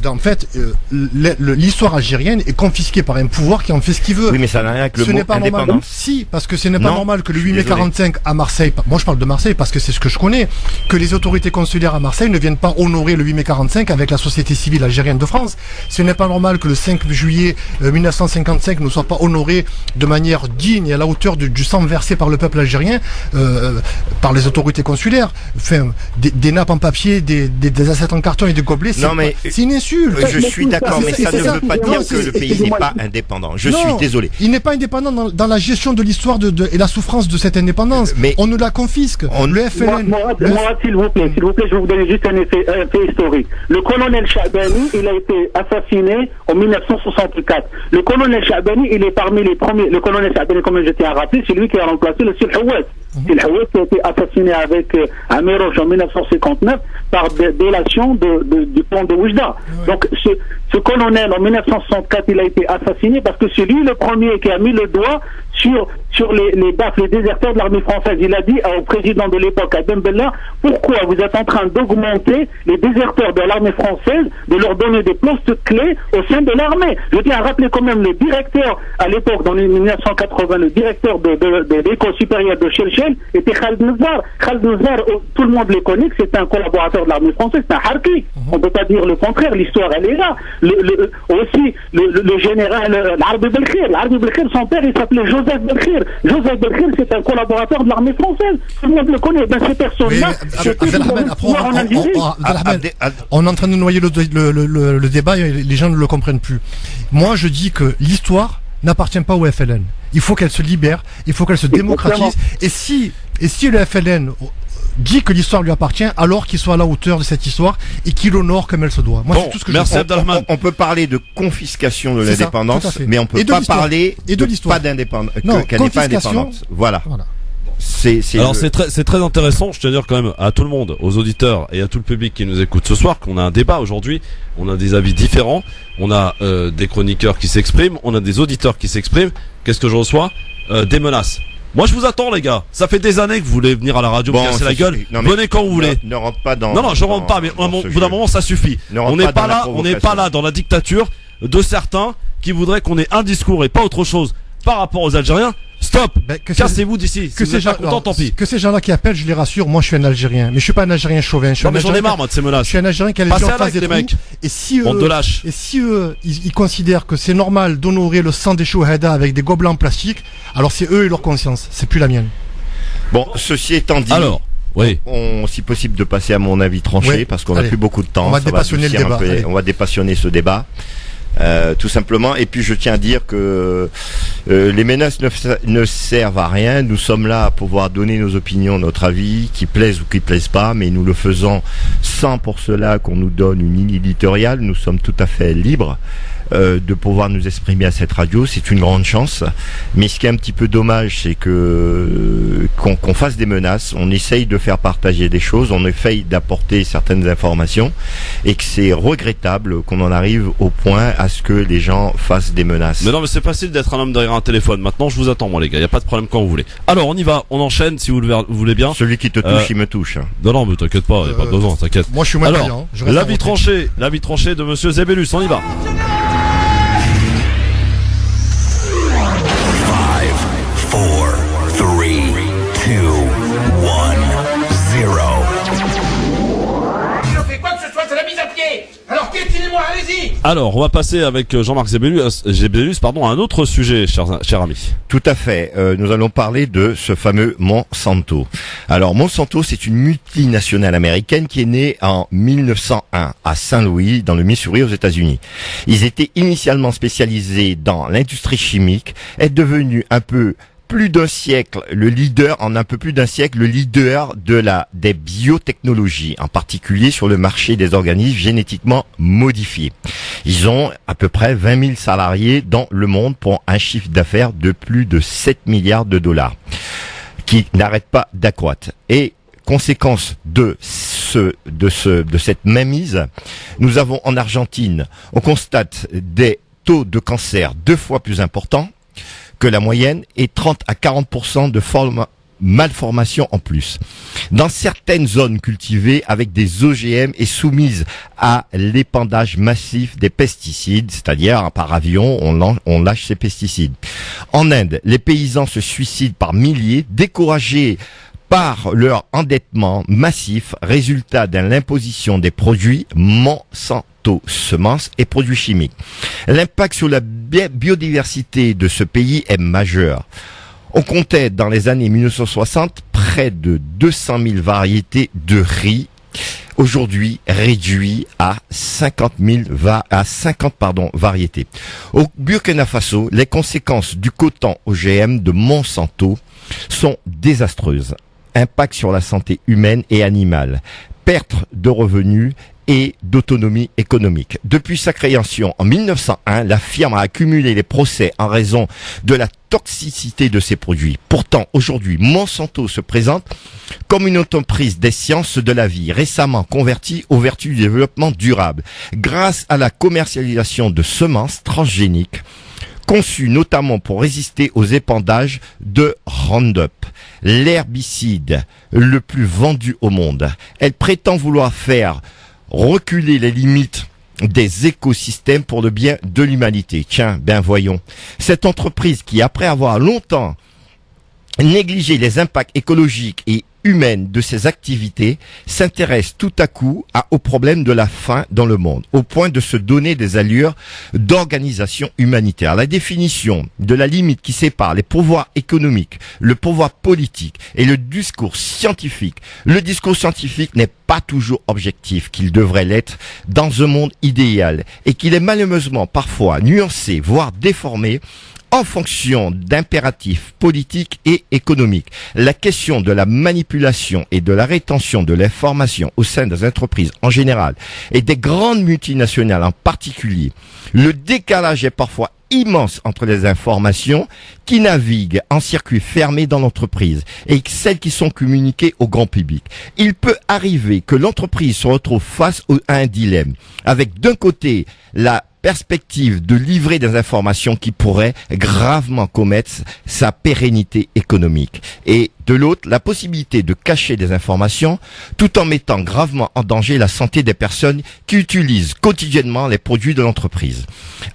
en fait, l'histoire algérienne est confisquée par un pouvoir qui en fait ce qu'il veut. Oui, mais ça n'a rien avec le mot indépendance. Si, parce que ce n'est pas normal que le 8 mai 45 à Marseille, moi je parle de Marseille parce que c'est ce que je connais, que les autorités consulaires à Marseille ne viennent pas honorer le 8 mai 45 avec la société civile algérienne de France. Ce n'est pas normal que le 5 juillet 1955 ne soit pas honoré de manière digne et à la hauteur du sang versé par le peuple algérien, par les autorités consulaires. Enfin, des nappes en papier, des assiettes en carton et des gobelets, c'est une insulte. sûr. Je suis d'accord, mais ça ne veut pas dire que le pays n'est pas indépendant. Je suis désolé. Il n'est pas indépendant dans la gestion de l'histoire et la souffrance de cette indépendance. Mais on nous la confisque. Le FLN. Mourad, s'il vous plaît, je vais vous donner juste un fait historique. Le colonel Cha'bani, il a été assassiné en 1964. Le colonel Cha'bani, il est parmi les premiers. Le colonel Cha'bani, comme je tiens à rappeler, c'est lui qui a remplacé le Sil Hawaz. Sil Hawaz qui a été assassiné avec Amiroch en 1959 par délation du pont de Oujda. Donc ce colonel en 1964, il a été assassiné parce que c'est lui le premier qui a mis le doigt sur les baffes, les déserteurs de l'armée française. Il a dit au président de l'époque, à Dembella, pourquoi vous êtes en train d'augmenter les déserteurs de l'armée française, de leur donner des postes clés au sein de l'armée. Je tiens à rappeler quand même le directeur, à l'époque, dans les 1980, le directeur de l'école supérieure de Chelchel était Khaled Nazar. Khaled Nazar, tout le monde les connaît, que c'est un collaborateur de l'armée française, c'est un harki. On ne peut pas dire le contraire, l'histoire elle est là. Aussi, le général l'Arbi Belkhir, son père il s'appelait Joseph Belkhir. Joseph Belkhir, c'est un collaborateur de l'armée française. Tout le monde le connaît. Ben, ces personnes-là, on est en train de noyer le débat et les gens ne le comprennent plus. Moi, je dis que l'histoire n'appartient pas au FLN. Il faut qu'elle se libère, il faut qu'elle se démocratise. Et si le FLN dit que l'histoire lui appartient, alors qu'il soit à la hauteur de cette histoire et qu'il l'honore comme elle se doit. Moi, c'est tout ce que merci Abdelrahman. On peut parler de confiscation de l'indépendance, mais on peut pas parler de pas d'indépendance, qu'elle n'est pas indépendante. Voilà. Alors c'est très intéressant, je tiens à dire quand même à tout le monde, aux auditeurs et à tout le public qui nous écoute ce soir, qu'on a un débat aujourd'hui, on a des avis différents, on a des chroniqueurs qui s'expriment, on a des auditeurs qui s'expriment. Qu'est-ce que je reçois? Des menaces. Moi je vous attends les gars, ça fait des années que vous voulez venir à la radio me casser la gueule. Venez quand vous voulez. Ne rentre pas dans. Non, je rentre pas, mais au bout d'un moment ça suffit. On n'est pas là dans la dictature de certains qui voudraient qu'on ait un discours et pas autre chose par rapport aux Algériens. Stop, cassez-vous d'ici. Si vous êtes pas content, tant pis. Que ces gens-là qui appellent, je les rassure, moi je suis un Algérien, mais je suis pas un Algérien chauvin. Non mais j'en ai marre moi de ces menaces. Je suis un Algérien qui a les yeux en face des mecs. Et si eux, ils considèrent que c'est normal d'honorer le sang des chouhada avec des gobelets en plastique, alors c'est eux et leur conscience, c'est plus la mienne. Bon, ceci étant dit. Alors. Oui. Si possible de passer à mon avis tranché, parce qu'on a plus beaucoup de temps. On va dépassionner le débat. On va dépassionner ce débat. Tout simplement. Et puis je tiens à dire que les menaces ne servent à rien. Nous sommes là à pouvoir donner nos opinions, notre avis, qui plaisent ou qui plaisent pas, mais nous le faisons sans pour cela qu'on nous donne une ligne éditoriale. Nous sommes tout à fait libres de pouvoir nous exprimer à cette radio. C'est une grande chance. Mais ce qui est un petit peu dommage, c'est qu'on fasse des menaces. On essaye de faire partager des choses. On essaye d'apporter certaines informations, et que c'est regrettable qu'on en arrive au point à ce que les gens fassent des menaces. Mais non, mais c'est facile d'être un homme derrière un téléphone. Maintenant, je vous attends, moi, les gars. Y a pas de problème quand vous voulez. Alors, on y va. On enchaîne, si vous voulez bien. Celui qui te touche, il me touche. Non, mais t'inquiète pas. Y a pas besoin, t'inquiète. Moi, je suis moins brillant. L'avis tranché de monsieur Zébélus. On y va. 5, 4, 3, 2, 1, 0. Je fais quoi que ce soit, c'est la mise à pied. Alors piétinez-moi, allez-y. Alors, on va passer avec Jean-Marc Zébélus, à un autre sujet, cher ami. Tout à fait. Nous allons parler de ce fameux Monsanto. Alors, Monsanto, c'est une multinationale américaine qui est née en 1901 à Saint-Louis, dans le Missouri, aux États-Unis. Ils étaient initialement spécialisés dans l'industrie chimique, est devenu un peu plus d'un siècle, le leader des biotechnologies, en particulier sur le marché des organismes génétiquement modifiés. Ils ont à peu près 20 000 salariés dans le monde pour un chiffre d'affaires de plus de 7 milliards de dollars, qui n'arrête pas d'accroître. Et conséquence de cette mainmise, nous avons en Argentine, on constate des taux de cancer 2 fois plus importants que la moyenne, et 30 à 40% de malformations en plus. Dans certaines zones cultivées avec des OGM et soumises à l'épandage massif des pesticides, c'est-à-dire par avion, on lâche ces pesticides. En Inde, les paysans se suicident par milliers, découragés par leur endettement massif, résultat de l'imposition des produits Monsanto, semences et produits chimiques. L'impact sur la biodiversité de ce pays est majeur. On comptait dans les années 1960 près de 200 000 variétés de riz. aujourd'hui réduit à 50 variétés. Au Burkina Faso, les conséquences du coltan OGM de Monsanto sont désastreuses. Impact sur la santé humaine et animale, perte de revenus et d'autonomie économique. Depuis sa création en 1901, la firme a accumulé les procès en raison de la toxicité de ses produits. Pourtant, aujourd'hui, Monsanto se présente comme une entreprise des sciences de la vie, récemment convertie aux vertus du développement durable, grâce à la commercialisation de semences transgéniques, conçues notamment pour résister aux épandages de Roundup, l'herbicide le plus vendu au monde. Elle prétend vouloir faire reculer les limites des écosystèmes pour le bien de l'humanité. Tiens, ben voyons. Cette entreprise qui, après avoir longtemps négligé les impacts écologiques et humaines de ses activités, s'intéresse tout à coup au problème de la faim dans le monde, au point de se donner des allures d'organisation humanitaire. La définition de la limite qui sépare les pouvoirs économiques, le pouvoir politique et le discours scientifique. Le discours scientifique n'est pas toujours objectif qu'il devrait l'être dans un monde idéal et qu'il est malheureusement parfois nuancé, voire déformé en fonction d'impératifs politiques et économiques. La question de la manipulation et de la rétention de l'information au sein des entreprises en général et des grandes multinationales en particulier, le décalage est parfois immense entre les informations qui naviguent en circuit fermé dans l'entreprise et celles qui sont communiquées au grand public. Il peut arriver que l'entreprise se retrouve face à un dilemme, avec d'un côté la perspective de livrer des informations qui pourraient gravement commettre sa pérennité économique. Et de l'autre, la possibilité de cacher des informations tout en mettant gravement en danger la santé des personnes qui utilisent quotidiennement les produits de l'entreprise.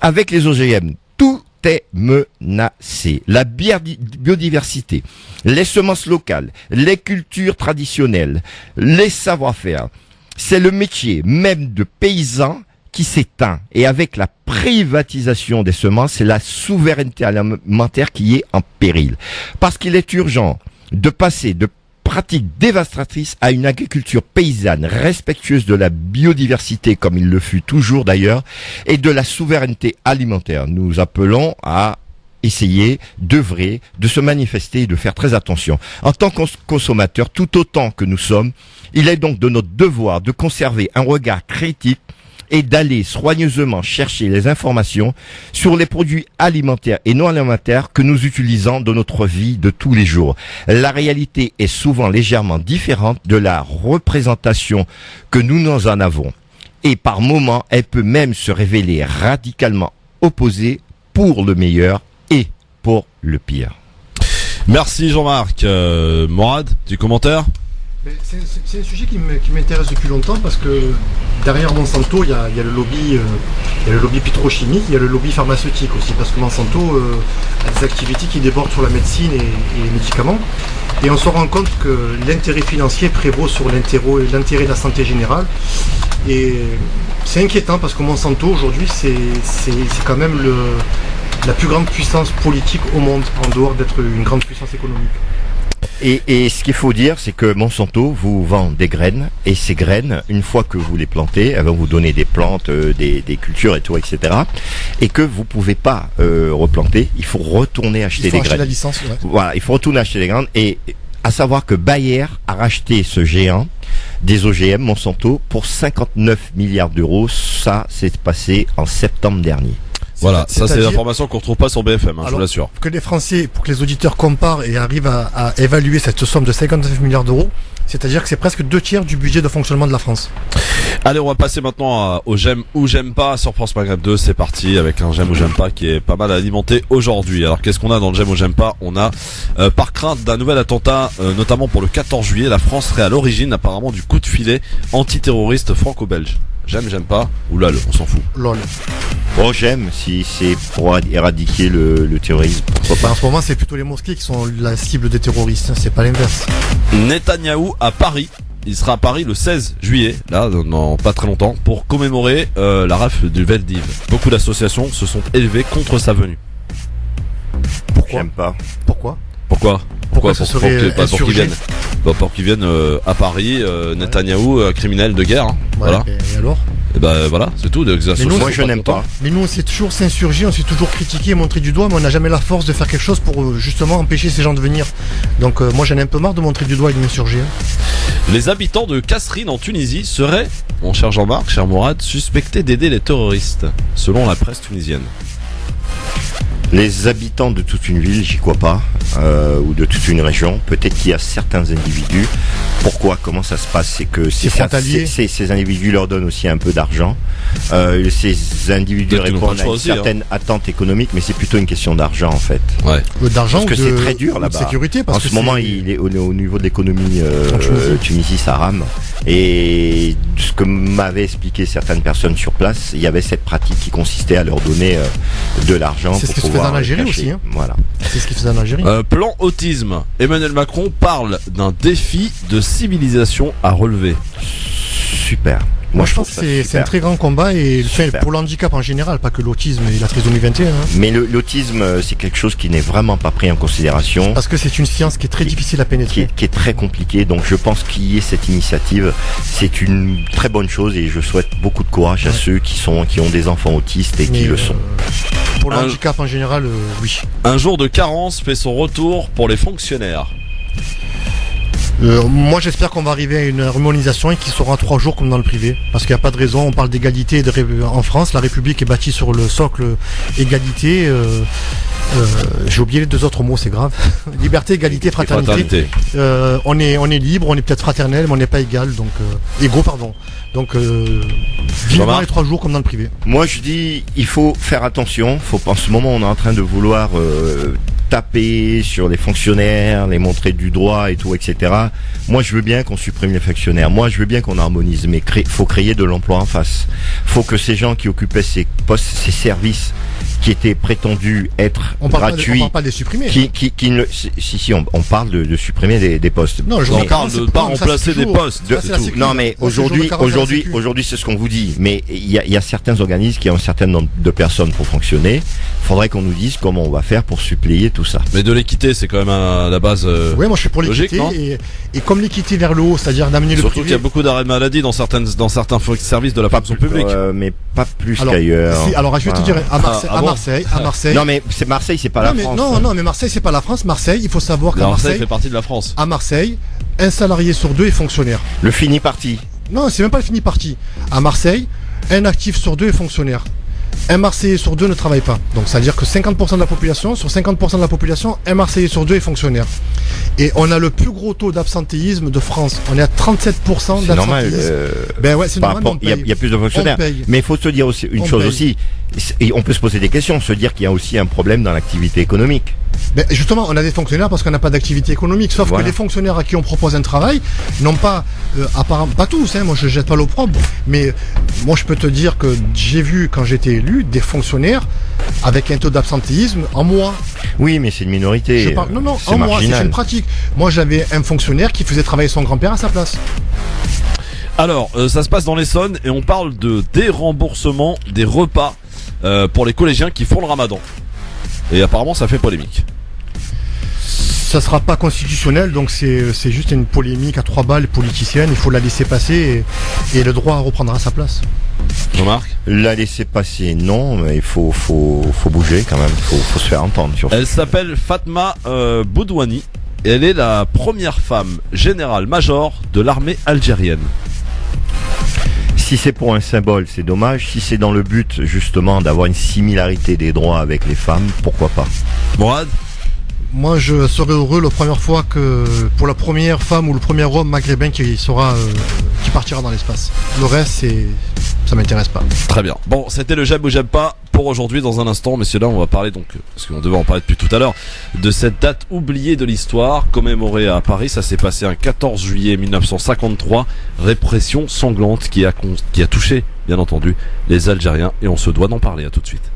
Avec les OGM, tout est menacé. La biodiversité, les semences locales, les cultures traditionnelles, les savoir-faire. C'est le métier même de paysan qui s'éteint. Et avec la privatisation des semences, c'est la souveraineté alimentaire qui est en péril. Parce qu'il est urgent de passer de pratiques dévastatrices à une agriculture paysanne respectueuse de la biodiversité, comme il le fut toujours d'ailleurs, et de la souveraineté alimentaire. Nous appelons à essayer d'œuvrer, de se manifester et de faire très attention. En tant que consommateurs, tout autant que nous sommes, il est donc de notre devoir de conserver un regard critique et d'aller soigneusement chercher les informations sur les produits alimentaires et non alimentaires que nous utilisons dans notre vie de tous les jours. La réalité est souvent légèrement différente de la représentation que nous en avons. Et par moments, elle peut même se révéler radicalement opposée pour le meilleur et pour le pire. Merci Jean-Marc. Morad, du commentaire ? C'est un sujet qui m'intéresse depuis longtemps parce que derrière Monsanto, il y a le lobby pétrochimique, il y a le lobby pharmaceutique aussi, parce que Monsanto a des activités qui débordent sur la médecine et les médicaments. Et on se rend compte que l'intérêt financier prévaut sur l'intérêt de la santé générale. Et c'est inquiétant parce que Monsanto aujourd'hui, c'est quand même la plus grande puissance politique au monde, en dehors d'être une grande puissance économique. Et ce qu'il faut dire, c'est que Monsanto vous vend des graines, et ces graines, une fois que vous les plantez, elles vont vous donner des plantes, des cultures et tout, etc. Et que vous pouvez pas replanter, il faut retourner acheter des graines. La licence, ouais. Voilà, il faut retourner acheter des graines. Et à savoir que Bayer a racheté ce géant des OGM, Monsanto, pour 59 milliards d'euros. Ça s'est passé en septembre dernier. Voilà, ça c'est l'information qu'on retrouve pas sur BFM, je vous l'assure. Que les Français, pour que les auditeurs comparent et arrivent à évaluer cette somme de 59 milliards d'euros, c'est-à-dire que c'est presque 2/3 du budget de fonctionnement de la France. Allez, on va passer maintenant au j'aime ou j'aime pas sur France Maghreb 2. C'est parti avec un j'aime ou j'aime pas qui est pas mal alimenté aujourd'hui. Alors qu'est-ce qu'on a dans le j'aime ou j'aime pas ? On a par crainte d'un nouvel attentat, notamment pour le 14 juillet, la France serait à l'origine apparemment du coup de filet antiterroriste franco-belge. J'aime, j'aime pas, ou lol, on s'en fout. Lol. Oh, j'aime, si c'est pour éradiquer le terrorisme. En ce moment, c'est plutôt les mosquées qui sont la cible des terroristes, c'est pas l'inverse. Netanyahou à Paris. Il sera à Paris le 16 juillet, là, dans pas très longtemps, pour commémorer la rafle du Veldiv. Beaucoup d'associations se sont élevées contre sa venue. Pourquoi ? J'aime pas. Pourquoi ? Pourquoi ce serait insurgé? Pour qu'ils viennent à Paris, Netanyahou, criminel de guerre. Hein, voilà. Et alors? Et ben voilà, c'est tout. Moi je n'aime pas. Mais nous on s'est toujours s'insurger, on s'est toujours critiqué, montré du doigt, mais on n'a jamais la force de faire quelque chose pour justement empêcher ces gens de venir. Donc moi j'en ai un peu marre de montrer du doigt et de m'insurger. Les habitants de Kasserine en Tunisie seraient, mon cher Jean-Marc, cher Mourad, suspectés d'aider les terroristes, selon la presse tunisienne. Les habitants de toute une ville, j'y crois pas, ou de toute une région. Peut-être qu'il y a certains individus. Pourquoi? Comment ça se passe? C'est que ces individus leur donnent aussi un peu d'argent. Ces individus répondent à une certaine attente économique, mais c'est plutôt une question d'argent en fait. Ouais. D'argent parce que c'est très dur là-bas. Sécurité, parce en ce moment, il est au niveau de l'économie Tunisie, ça rame. Et ce que m'avaient expliqué certaines personnes sur place, il y avait cette pratique qui consistait à leur donner de l'argent. C'est ce qui se faisait en Algérie aussi. Hein. Voilà. C'est ce qui se faisait en Algérie. Plan autisme. Emmanuel Macron parle d'un défi de civilisation à relever. Super. Moi je pense que c'est un très grand combat et pour le handicap en général, pas que l'autisme et la trisomie 21. Hein. Mais l'autisme, c'est quelque chose qui n'est vraiment pas pris en considération. Parce que c'est une science qui est très difficile à pénétrer. Qui est très compliquée, donc je pense qu'il y ait cette initiative. C'est une très bonne chose et je souhaite beaucoup de courage à ceux qui ont des enfants autistes et qui le sont. Pour le handicap en général, oui. Un jour de carence fait son retour pour les fonctionnaires. Moi j'espère qu'on va arriver à une harmonisation et qu'il sera 3 jours comme dans le privé, parce qu'il n'y a pas de raison. On parle d'égalité en France, la République est bâtie sur le socle égalité. J'ai oublié les 2 autres mots, c'est grave. Liberté, égalité, fraternité. On est libre, on est peut-être fraternel, mais on n'est pas égal, donc égaux, pardon. Donc vivement les 3 jours comme dans le privé. Moi je dis il faut faire attention. En ce moment on est en train de vouloir taper sur les fonctionnaires, les montrer du doigt et tout, etc. Moi je veux bien qu'on supprime les fonctionnaires. Moi je veux bien qu'on harmonise, mais faut créer de l'emploi en face. Faut que ces gens qui occupaient ces postes, ces services qui étaient prétendus être gratuits, on parle pas de les supprimer. On parle de supprimer des postes. Non, on parle de pas remplacer des postes. Non, mais aujourd'hui, c'est ce qu'on vous dit. Mais il y a certains organismes qui ont un certain nombre de personnes pour fonctionner. Faudrait qu'on nous dise comment on va faire pour suppléer tout ça. Mais de l'équité, c'est quand même à la base. Oui, moi je suis pour l'équité et comme l'équité vers le haut, c'est-à-dire d'amener le privé. Surtout qu'il y a beaucoup d'arrêts de maladie dans certains services de la fonction publique. Mais pas plus qu'ailleurs. Alors je vais te dire à Marseille. Non mais c'est Marseille, c'est pas la France. Non, mais Marseille c'est pas la France. Marseille, il faut savoir qu'à Marseille fait partie de la France. À Marseille, un salarié sur 2 est fonctionnaire. Le fini parti. Non, c'est même pas le fini parti. À Marseille, un actif sur 2 est fonctionnaire. Un Marseillais sur 2 ne travaille pas. Donc ça veut dire que 50% de la population, sur 50% de la population, un Marseillais sur 2 est fonctionnaire. Et on a le plus gros taux d'absentéisme de France. On est à 37% d'absentéisme. C'est normal. C'est normal. Il y a plus de fonctionnaires. Mais il faut se dire aussi une chose aussi. Et on peut se poser des questions, se dire qu'il y a aussi un problème dans l'activité économique. Mais justement, on a des fonctionnaires parce qu'on n'a pas d'activité économique. Sauf que les fonctionnaires à qui on propose un travail n'ont pas, apparemment, pas tous, moi je jette pas l'opprobre, mais moi je peux te dire que j'ai vu quand j'étais élu des fonctionnaires avec un taux d'absentéisme en mois. Oui, mais c'est une minorité. Non, en mois, c'est une pratique. Moi j'avais un fonctionnaire qui faisait travailler son grand-père à sa place. Alors, ça se passe dans l'Essonne et on parle de déremboursement des repas pour les collégiens qui font le ramadan. Et apparemment ça fait polémique. Ça sera pas constitutionnel, donc c'est juste une polémique à 3 balles politicienne. Il faut la laisser passer et le droit reprendra sa place. Jean-Marc ? La laisser passer, non, mais il faut bouger quand même. Faut se faire entendre sur ça. Elle s'appelle Fatma Boudouani et elle est la première femme générale-major de l'armée algérienne. Si c'est pour un symbole, c'est dommage. Si c'est dans le but, justement, d'avoir une similarité des droits avec les femmes, pourquoi pas. Mourad ? Moi, je serais heureux la première fois que pour la première femme ou le premier homme maghrébin qui partira dans l'espace. Le reste, ça m'intéresse pas. Très bien. Bon, c'était le j'aime ou j'aime pas pour aujourd'hui. Dans un instant, messieurs, là, on va parler donc, parce qu'on devait en parler depuis tout à l'heure, de cette date oubliée de l'histoire, commémorée à Paris. Ça s'est passé un 14 juillet 1953. Répression sanglante qui a touché, bien entendu, les Algériens. Et on se doit d'en parler. À tout de suite.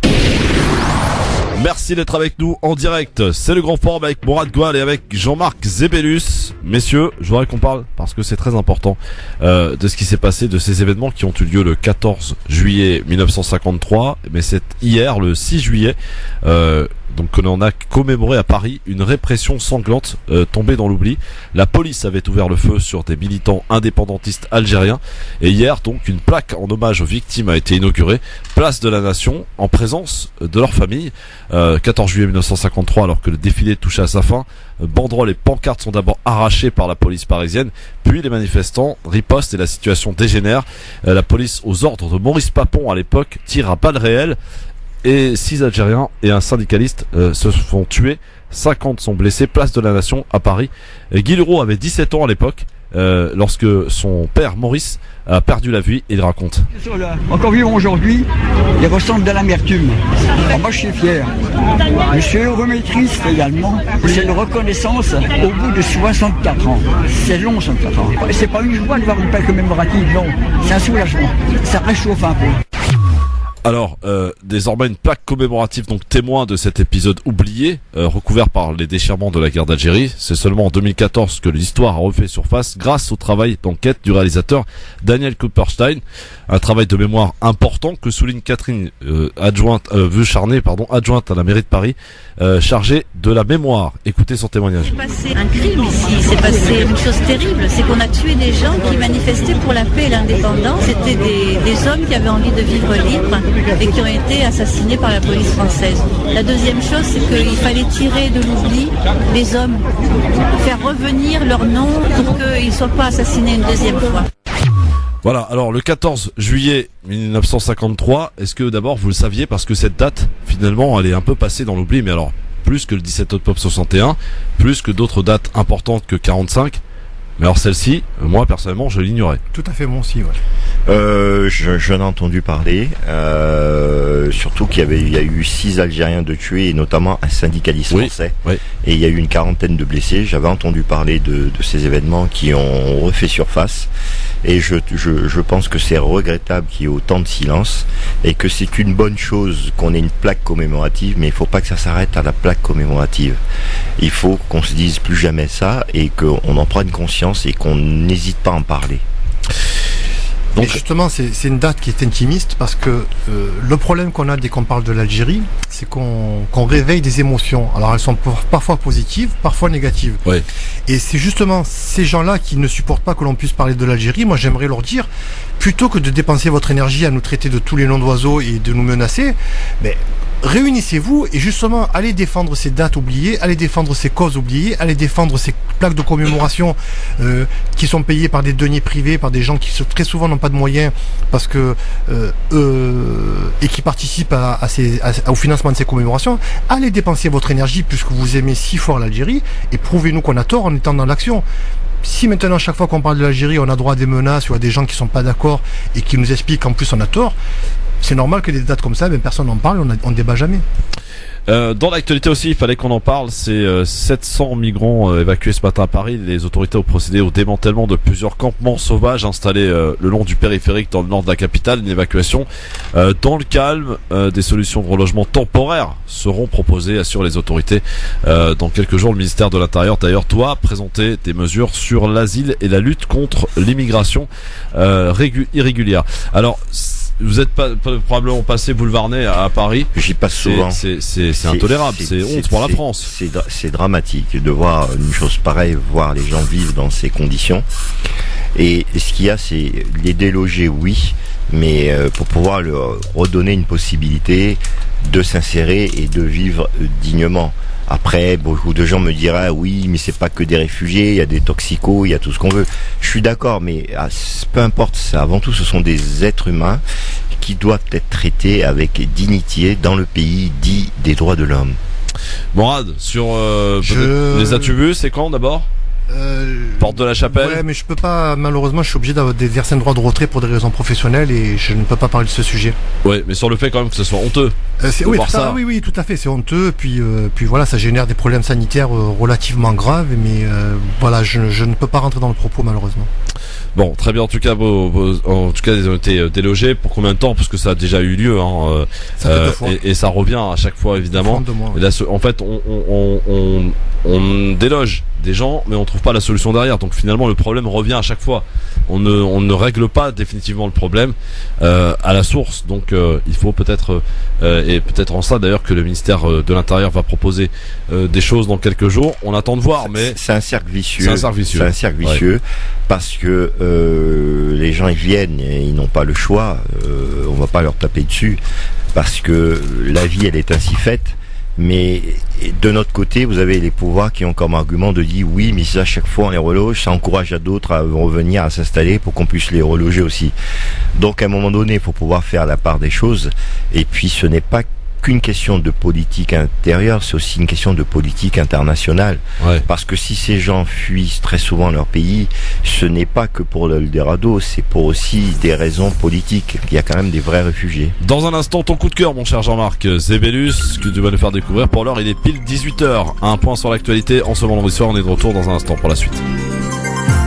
Merci d'être avec nous en direct. C'est le Grand Forum avec Mourad Goual et avec Jean-Marc Zébellus. Messieurs, je voudrais qu'on parle, parce que c'est très important, de ce qui s'est passé, de ces événements qui ont eu lieu le 14 juillet 1953. Mais c'est hier, le 6 juillet, donc que l'on a commémoré à Paris une répression sanglante tombée dans l'oubli. La police avait ouvert le feu sur des militants indépendantistes algériens et hier donc une plaque en hommage aux victimes a été inaugurée, place de la Nation, en présence de leur famille. 14 juillet 1953, alors que le défilé touche à sa fin, banderoles et pancartes sont d'abord arrachées par la police parisienne, puis les manifestants ripostent et la situation dégénère. La police, aux ordres de Maurice Papon à l'époque, tire à balles réelles et 6 Algériens et un syndicaliste se font tuer. 50 sont blessés, place de la Nation à Paris. Et Guy Leroux avait 17 ans à l'époque, lorsque son père Maurice a perdu la vie, et il raconte. Encore vivant aujourd'hui, il ressent de l'amertume. Alors moi je suis fier. Je suis heureux mais triste également. C'est une reconnaissance au bout de 64 ans. C'est long 64 ans. C'est pas une joie de voir une plaque commémorative, non. C'est un soulagement. Ça réchauffe un peu. Alors, désormais une plaque commémorative, donc témoin de cet épisode oublié, recouvert par les déchirements de la guerre d'Algérie. C'est seulement en 2014 que l'histoire a refait surface grâce au travail d'enquête du réalisateur Daniel Kupperstein. Un travail de mémoire important que souligne Catherine adjointe à la mairie de Paris, chargée de la mémoire. Écoutez son témoignage. Il s'est passé un crime ici, il s'est passé une chose terrible, c'est qu'on a tué des gens qui manifestaient pour la paix et l'indépendance. C'était des hommes qui avaient envie de vivre libre et qui ont été assassinés par la police française. La deuxième chose, c'est qu'il fallait tirer de l'oubli les hommes, faire revenir leur nom pour qu'ils ne soient pas assassinés une deuxième fois. Voilà, alors le 14 juillet 1953, est-ce que d'abord vous le saviez, parce que cette date, finalement, elle est un peu passée dans l'oubli, mais alors, plus que le 17 octobre 61, plus que d'autres dates importantes que 45, mais alors celle-ci, moi personnellement, je l'ignorais. Tout à fait, moi aussi, ouais. J'en ai entendu parler, surtout qu'il y a eu 6 Algériens de tués, et notamment un syndicaliste français, et il y a eu une quarantaine de blessés. J'avais entendu parler de ces événements qui ont refait surface, et je pense que c'est regrettable qu'il y ait autant de silence, et que c'est une bonne chose qu'on ait une plaque commémorative, mais il ne faut pas que ça s'arrête à la plaque commémorative. Il faut qu'on se dise plus jamais ça, et qu'on en prenne conscience, et qu'on n'hésite pas à en parler. Donc, et justement, c'est une date qui est intimiste parce que le problème qu'on a dès qu'on parle de l'Algérie, c'est qu'on réveille des émotions. Alors elles sont parfois positives, parfois négatives. Ouais. Et c'est justement ces gens-là qui ne supportent pas que l'on puisse parler de l'Algérie. Moi, j'aimerais leur dire, plutôt que de dépenser votre énergie à nous traiter de tous les noms d'oiseaux et de nous menacer, mais réunissez-vous et justement allez défendre ces dates oubliées, allez défendre ces causes oubliées, allez défendre ces plaques de commémoration qui sont payées par des deniers privés, par des gens qui très souvent n'ont pas de moyens parce que et qui participent au financement de ces commémorations. Allez dépenser votre énergie puisque vous aimez si fort l'Algérie et prouvez-nous qu'on a tort en étant dans l'action. Si maintenant chaque fois qu'on parle de l'Algérie on a droit à des menaces ou à des gens qui sont pas d'accord et qui nous expliquent qu'en plus on a tort, c'est normal que des dates comme ça, personne n'en parle, on ne débat jamais. Dans l'actualité aussi, il fallait qu'on en parle, c'est 700 migrants évacués ce matin à Paris. Les autorités ont procédé au démantèlement de plusieurs campements sauvages installés le long du périphérique dans le nord de la capitale. Une évacuation dans le calme. Des solutions de relogement temporaires seront proposées, assurent les autorités. Dans quelques jours, le ministère de l'Intérieur d'ailleurs doit présenter des mesures sur l'asile et la lutte contre l'immigration irrégulière. Alors, vous êtes probablement passé boulevard Ney à Paris. J'y passe souvent. C'est intolérable, c'est honte pour la France. C'est dramatique de voir une chose pareille, voir les gens vivre dans ces conditions. Et ce qu'il y a, c'est les déloger, oui, mais pour pouvoir leur redonner une possibilité de s'insérer et de vivre dignement. Après, beaucoup de gens me diraient oui, mais c'est pas que des réfugiés, il y a des toxicos, il y a tout ce qu'on veut. Je suis d'accord, mais peu importe ça. Avant tout, ce sont des êtres humains qui doivent être traités avec dignité dans le pays dit des droits de l'homme. Morad, sur les attributs, c'est quand d'abord Porte de la Chapelle. Ouais, mais je peux pas, malheureusement, je suis obligé d'exercer un droit de retrait pour des raisons professionnelles et je ne peux pas parler de ce sujet. Ouais, mais sur le fait quand même que ce soit honteux. Oui, tout à fait, c'est honteux. Puis voilà, ça génère des problèmes sanitaires relativement graves. Mais voilà, je ne peux pas rentrer dans le propos malheureusement. Bon, très bien. En tout cas, ils ont été délogés. Pour combien de temps? Parce que ça a déjà eu lieu. Hein, ça fait 2 fois. Et ça revient à chaque fois, évidemment. Et là, en fait, on déloge des gens, mais on trouve pas la solution derrière. Donc finalement, le problème revient à chaque fois. On ne règle pas définitivement le problème à la source. Donc il faut peut-être et peut-être en ça d'ailleurs que le ministère de l'Intérieur va proposer des choses dans quelques jours. On attend de voir, mais c'est un cercle vicieux. C'est un cercle vicieux. Parce que les gens ils viennent et ils n'ont pas le choix. On va pas leur taper dessus parce que la vie elle est ainsi faite. Mais de notre côté, vous avez les pouvoirs qui ont comme argument de dire oui, mais ça, à chaque fois on les reloge, ça encourage à d'autres à revenir, à s'installer pour qu'on puisse les reloger aussi. Donc à un moment donné, il faut pouvoir faire la part des choses. Et puis ce n'est pas qu'une question de politique intérieure, c'est aussi une question de politique internationale. Ouais. Parce que si ces gens fuient très souvent leur pays, ce n'est pas que pour l'Eldorado, c'est pour aussi des raisons politiques. Il y a quand même des vrais réfugiés. Dans un instant, ton coup de cœur, mon cher Jean-Marc Zébélus, que tu vas nous faire découvrir. Pour l'heure, il est pile 18h. Un point sur l'actualité. En ce vendredi soir, on est de retour dans un instant pour la suite.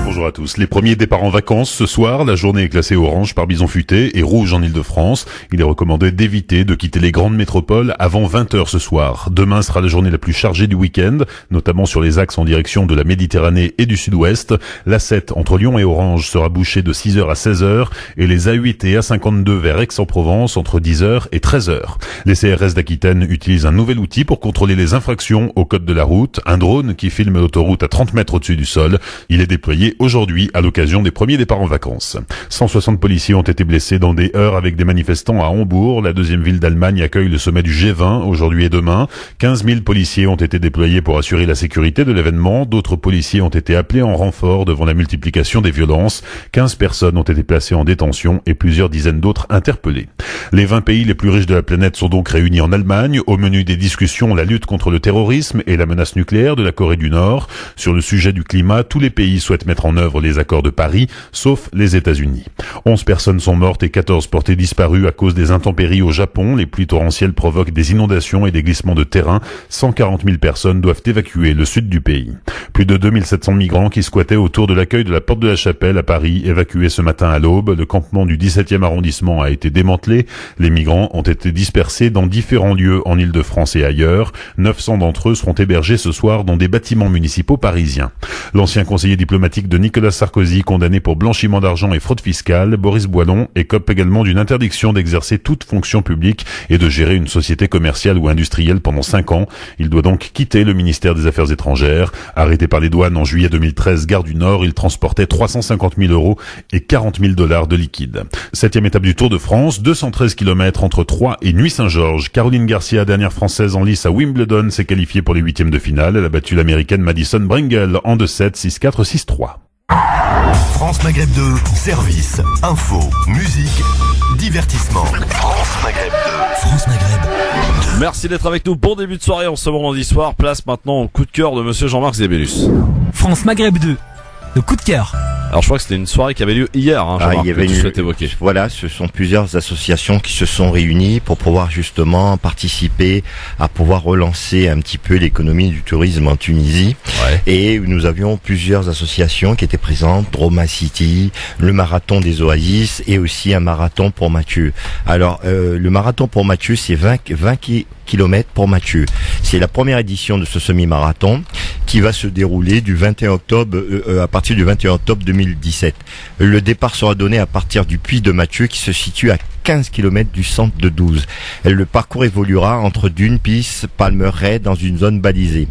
Bonjour à tous. Les premiers départs en vacances ce soir. La journée est classée orange par Bison Futé et rouge en Ile-de-France. Il est recommandé d'éviter de quitter les grandes métropoles avant 20h ce soir. Demain sera la journée la plus chargée du week-end, notamment sur les axes en direction de la Méditerranée et du Sud-Ouest. L'A7 entre Lyon et Orange sera bouchée de 6h à 16h et les A8 et A52 vers Aix-en-Provence entre 10h et 13h. Les CRS d'Aquitaine utilisent un nouvel outil pour contrôler les infractions au code de la route. Un drone qui filme l'autoroute à 30 mètres au-dessus du sol. Il est déployé aujourd'hui à l'occasion des premiers départs en vacances. 160 policiers ont été blessés dans des heurts avec des manifestants à Hambourg. La deuxième ville d'Allemagne accueille le sommet du G20 aujourd'hui et demain. 15 000 policiers ont été déployés pour assurer la sécurité de l'événement. D'autres policiers ont été appelés en renfort devant la multiplication des violences. 15 personnes ont été placées en détention et plusieurs dizaines d'autres interpellées. Les 20 pays les plus riches de la planète sont donc réunis en Allemagne. Au menu des discussions, la lutte contre le terrorisme et la menace nucléaire de la Corée du Nord. Sur le sujet du climat, tous les pays souhaitent mettre en œuvre les accords de Paris, sauf les États-Unis. 11 personnes sont mortes et 14 portées disparues à cause des intempéries au Japon. Les pluies torrentielles provoquent des inondations et des glissements de terrain. 140 000 personnes doivent évacuer le sud du pays. Plus de 2700 migrants qui squattaient autour de l'accueil de la Porte de la Chapelle à Paris, évacués ce matin à l'aube. Le campement du 17e arrondissement a été démantelé. Les migrants ont été dispersés dans différents lieux en Ile-de-France et ailleurs. 900 d'entre eux seront hébergés ce soir dans des bâtiments municipaux parisiens. L'ancien conseiller diplomatique de Nicolas Sarkozy, condamné pour blanchiment d'argent et fraude fiscale, Boris Boilon écope également d'une interdiction d'exercer toute fonction publique et de gérer une société commerciale ou industrielle pendant 5 ans. Il doit donc quitter le ministère des Affaires étrangères. Arrêté par les douanes en juillet 2013, gare du Nord, il transportait 350 000 € et 40 000 $ de liquide. 7e étape du Tour de France, 213 km entre Troyes et Nuit-Saint-Georges. Caroline Garcia, dernière française en lice à Wimbledon, s'est qualifiée pour les 8e de finale. Elle a battu l'américaine Madison Brengle en 2-7, 6-4, 6-3. France Maghreb 2, service, info, musique, divertissement. France Maghreb 2. France Maghreb 2. Merci d'être avec nous. Bon début de soirée en ce vendredi soir. Place maintenant au coup de cœur de monsieur Jean-Marc Zébélus. France Maghreb 2. Le coup de cœur. Alors je crois que c'était une soirée qui avait lieu hier, hein, Jean-Marc, il y avait que tu souhaites évoquer. Voilà, ce sont plusieurs associations qui se sont réunies pour pouvoir justement participer à pouvoir relancer un petit peu l'économie du tourisme en Tunisie. Ouais. Et nous avions plusieurs associations qui étaient présentes, Roma City, le marathon des Oasis et aussi un marathon pour Mathieu. Alors le marathon pour Mathieu, c'est 20 km pour Mathieu. C'est la première édition de ce semi-marathon qui va se dérouler du 21 octobre à partir du 21 octobre 2017. Le départ sera donné à partir du puits de Mathieu qui se situe à 15 km du centre de 12. Le parcours évoluera entre dunes, pistes, palmeraies dans une zone balisée.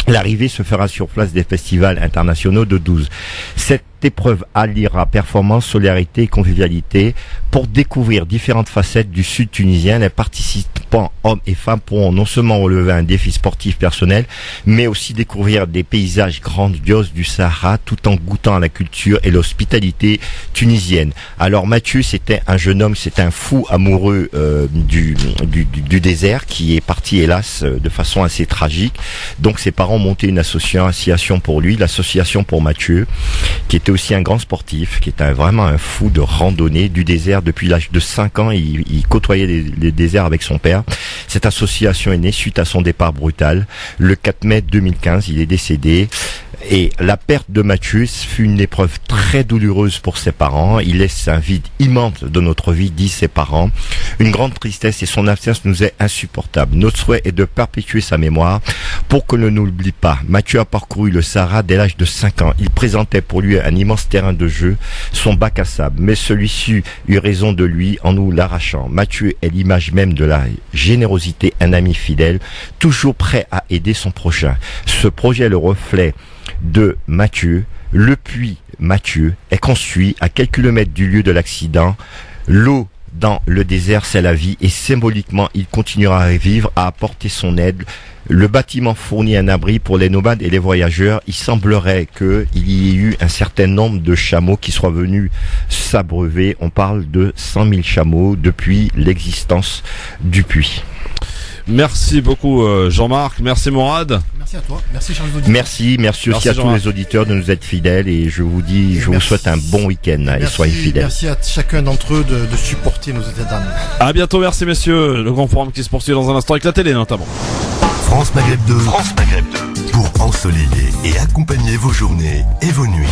L'arrivée se fera sur place des festivals internationaux de 12. Cette épreuve alliera performance, solidarité et convivialité pour découvrir différentes facettes du sud tunisien. Les participants, hommes et femmes, pourront non seulement relever un défi sportif personnel, mais aussi découvrir des paysages grandioses du Sahara tout en goûtant à la culture et l'hospitalité tunisienne. Alors Mathieu, c'était un jeune homme, c'est un fou amoureux du désert qui est parti hélas de façon assez tragique. Donc ses parents ont monté une association pour lui, l'association pour Mathieu, qui était aussi un grand sportif, qui était vraiment un fou de randonnée du désert. Depuis l'âge de 5 ans, il côtoyait les déserts avec son père. Cette association est née suite à son départ brutal. Le 4 mai 2015, il est décédé. Et la perte de Mathieu fut une épreuve très douloureuse pour ses parents. Il laisse un vide immense de notre vie, disent ses parents. Une grande tristesse et son absence nous est insupportable. Notre souhait est de perpétuer sa mémoire pour que l'on ne l'oublie pas. Mathieu a parcouru le Sahara dès l'âge de 5 ans. Il présentait pour lui un immense terrain de jeu, son bac à sable. Mais celui-ci eut raison de lui en nous l'arrachant. Mathieu est l'image même de la générosité, un ami fidèle, toujours prêt à aider son prochain. Ce projet est le reflet de Mathieu. Le puits Mathieu est construit à quelques kilomètres du lieu de l'accident. L'eau dans le désert, c'est la vie, et symboliquement, il continuera à vivre, à apporter son aide. Le bâtiment fournit un abri pour les nomades et les voyageurs. Il semblerait qu'il y ait eu un certain nombre de chameaux qui soient venus s'abreuver. On parle de 100 000 chameaux depuis l'existence du puits. Merci beaucoup Jean-Marc, merci Mourad. Merci à toi, merci chers auditeurs. Merci aussi à tous les auditeurs de nous être fidèles, et je vous souhaite un bon week-end et soyez fidèles. Merci à chacun d'entre eux de supporter nos états d'âme. À bientôt, merci messieurs. Le grand forum qui se poursuit dans un instant avec la télé notamment. France Maghreb 2. France Maghreb 2. Pour ensoleiller et accompagner vos journées et vos nuits.